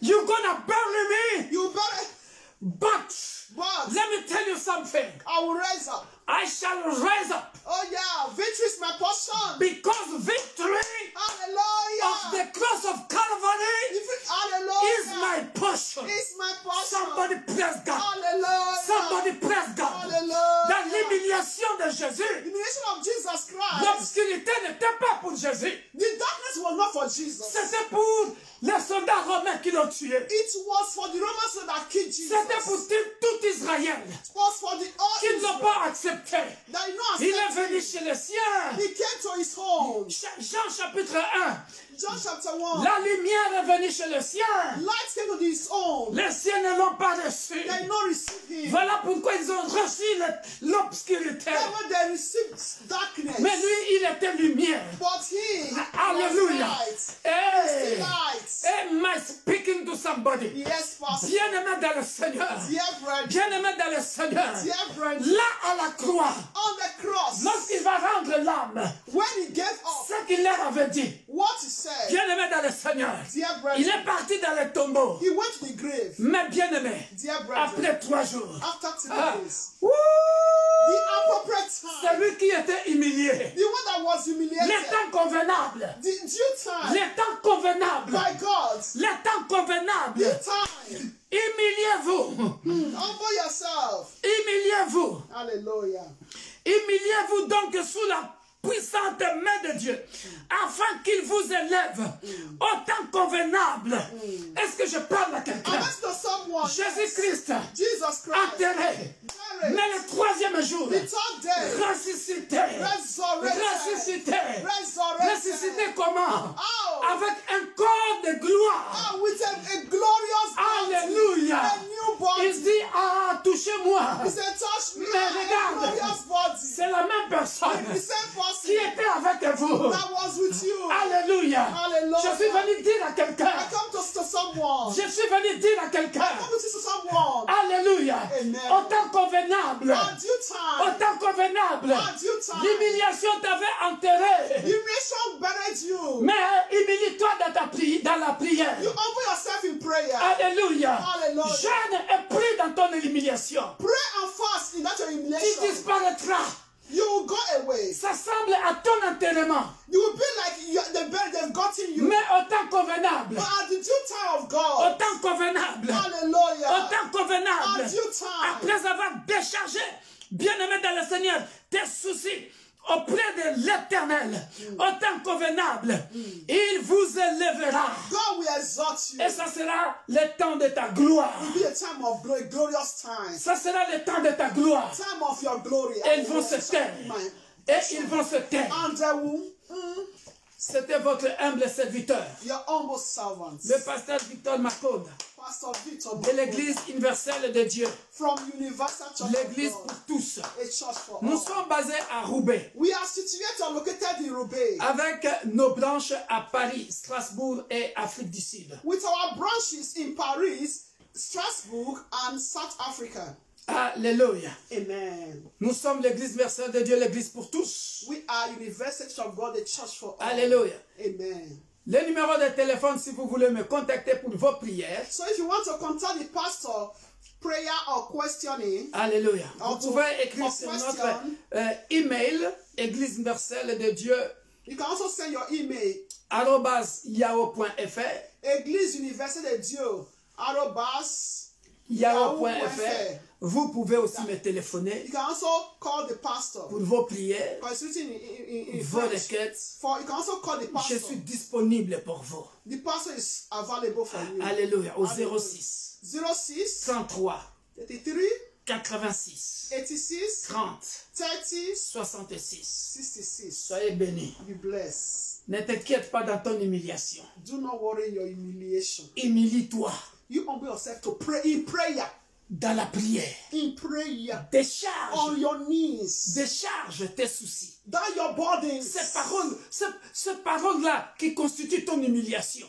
you're gonna bury me, You better, but but let me tell you something, I will rise up. I shall rise up, Oh yeah, victory is my portion. because victory Hallelujah. of the cross of Calvary Hallelujah. is my portion. It's my portion. Somebody praise God. Hallelujah. Somebody praise God. Hallelujah. Dans l'humiliation de Jésus, The humiliation of Jesus Christ. l'obscurité n'était pas pour Jésus. The darkness was not for Jesus. C'était pour les soldats romains qui l'ont tué. It was for the Romans that killed Jesus. C'était pour tout Israël It was for the all qui ne l'ont Israel pas accepté. that you know Il est accepted venu him. chez les siens. He came to his home. Jean chapitre 1. John chapter 1. La lumière est venue chez les siens. Light came to his own. Les siens ne l'ont pas reçu. They did not receive him. Voilà pourquoi ils ont reçu l'obscurité. That's why they received darkness. Mais lui, il était lumière. But he Alléluia. was light. Hey, Light. am I speaking to somebody? Yes, Pastor. Bien-aimé dans le Seigneur. Dear brethren. Bien-aimé dans le Seigneur. Dear brethren. Là à la croix, On the cross. lorsqu'il va rendre l'âme, When he gave up, ce qu'il leur avait dit, what he said. bien-aimé dans le Seigneur, Dear il brethren. est parti dans le tombeau. He went to the grave. Mais bien-aimé, Dear brethren. après 3 jours, After 3 ah, days. ouh, The appropriate time. celui qui était humilié, The one that was humiliated. le temps convenable, The due time. le temps convenable, By God. le temps convenable, The time. humiliez-vous, Humble yourself. humiliez-vous, Hallelujah. humiliez-vous donc sous la puissante main de Dieu, afin qu'il vous élève au temps convenable. Est-ce que je parle à quelqu'un? Unless to someone. Jésus-Christ, Jesus Christ. enterré, mais le troisième jour, The third day. ressuscité, Resurrected. ressuscité, Resurrected. ressuscité comment? Oh. Avec un corps de gloire. Oh, with a glorious body. Alléluia. A new body. Il dit, ah, touchez-moi. He said, touch me. Mais A regarde, glorious body. c'est la même personne The same qui person était avec vous. that was with you. Alléluia. Hallelujah. Je suis venu dire à I quelqu'un. come to someone. Je suis venu dire à quelqu'un. I come to someone. Alléluia. Amen. Au temps convenable. At due Au time. temps convenable. At due time. L'humiliation t'avait enterré. Humiliation buried you. Mais humilie-toi dans la prière. You humble yourself in prayer. Alléluia. Hallelujah. Jeûne et prie dans ton humiliation. Pray and fast in that your Tu humiliation. disparaîtras. You will go away. Ça semble à ton enterrement. You will be like the bird they've gotten you. Mais au temps convenable. But at the due time of Au God. temps convenable. Au Hallelujah. temps convenable. At due time. Après avoir déchargé, bien-aimé dans le Seigneur, tes soucis auprès de l'Éternel, au temps convenable, il vous élèvera. God will exalt you. Et ça sera le temps de ta gloire. It will be a time of glory, glorious time. Ça sera le temps de ta gloire. Time of your glory. Et ils vont se taire. Et ils vont se taire. And they will C'était votre humble serviteur, your humble servant, le pasteur Victor Makoda, Pastor Victor de l'Église universelle de Dieu, from Universal Church l'Église of pour God, tous. a church for Nous all. sommes basés à Roubaix, We are situated or located in Roubaix avec nos branches à Paris, Strasbourg et Afrique du Sud. with our branches in Paris, Strasbourg, and South Africa. Alléluia. Amen. Nous sommes l'Église universelle de Dieu, l'Église pour tous. We are Universal Church of God, a church for all. Alléluia. Amen. Le numéro de téléphone, si vous voulez me contacter pour vos prières. So if you want to contact the pastor, prayer or questioning, Alléluia. Vous Also, pouvez écrire for sur question, notre email, Église universelle de Dieu, you can also send your email, @yahoo.fr. Église Universelle de Dieu, yahoo.fr. Vous pouvez aussi me téléphoner You can also call the pastor. pour vos prières, Because it's written in vos French. requêtes. You can also call the Je pastor. suis disponible pour vous. The pastor is available for you. Alléluia. Au Alléluia. 06 06 33 33 86 86 30 30 66. 66. Soyez bénis. Be blessed. Ne t'inquiète pas dans ton humiliation. Do not worry in your humiliation. Humilie-toi You humble yourself to pray in prayer. dans la prière. In prayer. On Décharge, your knees. décharge tes soucis. Down your burdens. Ces paroles-là qui constituent ton humiliation,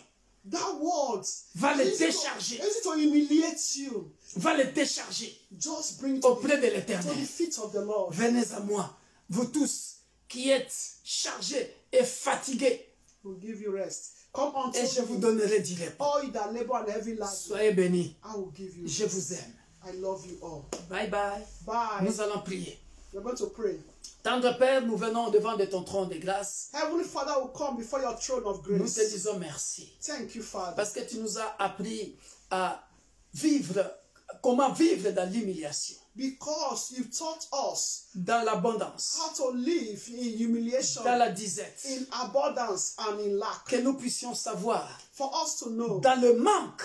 That word va les is décharger. to humiliate you. Va les décharger Just bring it to auprès de the l'Éternel. feet of the Lord. Venez à moi, vous tous qui êtes chargés et fatigués, Will give you rest. Come unto et je vous me, donnerai du repos. all you that labor and heavy laden. Soyez bénis. I will give you Je rest. vous aime. I love you all. Bye bye. Bye. Nous allons prier. We're going to pray. Tendre Père, nous venons devant de ton trône de grâce. Heavenly Father will come before your throne of Nous grace. te disons merci. Thank you, Father. Parce que tu nous as appris à vivre, comment vivre dans l'humiliation, Because you taught us dans l'abondance, how to live in humiliation, dans la disette. in abundance, and in lack. Que nous puissions savoir, For us to know dans le manque,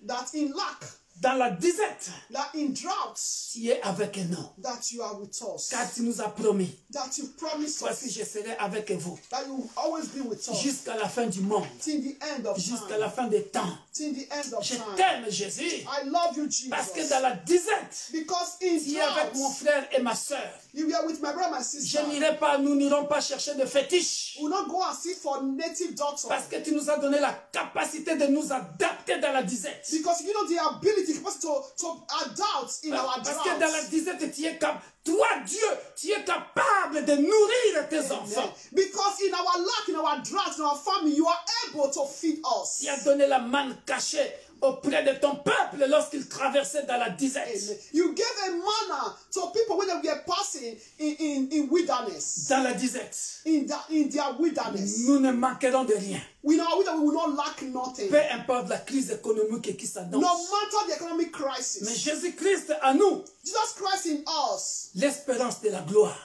that in lack, dans la disette, that in droughts, tu es avec nous. that you are with us. Car tu nous as promis, That you promised voici us je serai avec vous that you will always be with us jusqu'à la fin du monde, till the end of jusqu'à time. la fin des temps. Till the end of Je time. t'aime Jésus, I love you, Jesus. parce que dans la disette, Because in tu es avec mon droughts, frère et ma soeur. you were with my brother and my Je sister. n'irai pas, nous n'irons pas chercher de fétiches. We will not go and seek for native doctors. Parce que tu nous as donné la capacité de nous adapter dans la disette. Because you know the ability, capacity to adapt in our Parce que dans la droughts. disette, tu es capable. Toi, Dieu, tu es capable de nourrir tes enfants. Amen. Because in our lack, in our drought, in our family, you are able to feed us. Tu as donné la manne cachée auprès de ton peuple lorsqu'il traversait dans la disette. Amen. You gave a manna to people when they were passing in wilderness. Dans la disette, In their wilderness. nous ne manquerons de rien. We know that we will not lack nothing. Peu importe la crise économique qui No s'annonce. matter the economic Mais crisis. Jésus-Christ à nous, Jesus Christ in us, l'espérance de la gloire.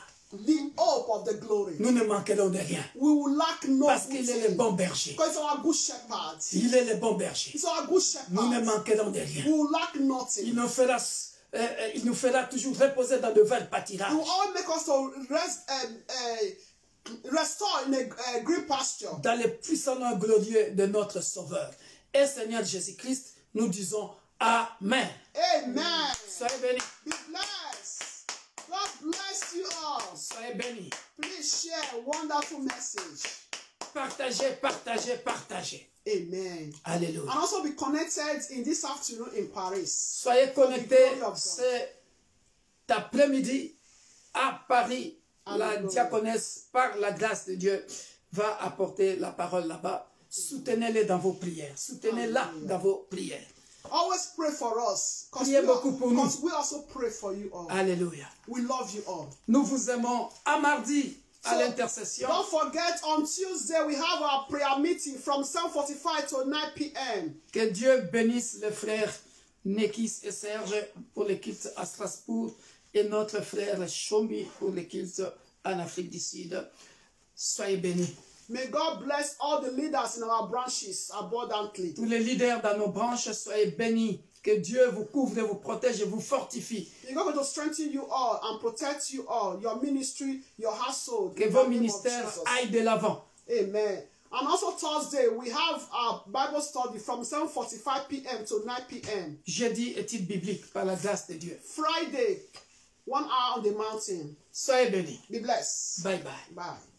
the hope of the glory. Nous ne manquerons de rien. We will lack Parce qu'il est le nothing. bon berger. Because it's our good shepherd. Il est le bon berger. It's our good Nous ne shepherd. manquerons de rien. We will lack Il nothing. nous fera toujours reposer dans de verts He pâtirages. will always make us to restore in a green pasture. Dans le puissant nom glorieux de notre Sauveur. Et Seigneur Jésus-Christ, nous disons Amen. Amen. Soyez bénis. Be blessed. God bless you all. Soyez bénis. Please share a wonderful message. Partagez, partagez, partagez. Amen. Alléluia. And also be connected in this afternoon in Paris. Soyez connectés glory of God. cet après-midi à Paris. La Alléluia. diaconesse, par la grâce de Dieu, va apporter la parole là-bas. Soutenez-les dans vos prières. Soutenez-la Alléluia. dans vos prières. Always pray for us. Priez beaucoup pour nous. Because we also pray for you all. Alléluia. We love you all. Nous vous aimons. À mardi, à So, l'intercession. don't forget, on Tuesday we have our prayer meeting from 7:45 to 9 p.m. Que Dieu bénisse les frères Nekis et Serge pour le culte à Strasbourg et notre frère Chombi pour le culte en Afrique du Sud. Soyez bénis. May God bless all the leaders in our branches abundantly. Tous les leaders dans nos branches, soyez bénis. Que Dieu vous couvre, vous protège et vous fortifie. He's going to strengthen you all and protect you all, your ministry, your household. Que in vos the name of ministères Jesus. aillent de l'avant. Amen. And also Thursday, we have our Bible study from 7:45 p.m. to 9 p.m. Jeudi, étude biblique par la grâce de Dieu. Friday, 1 hour on the mountain. Soyez bénis. Be blessed. Bye bye. Bye.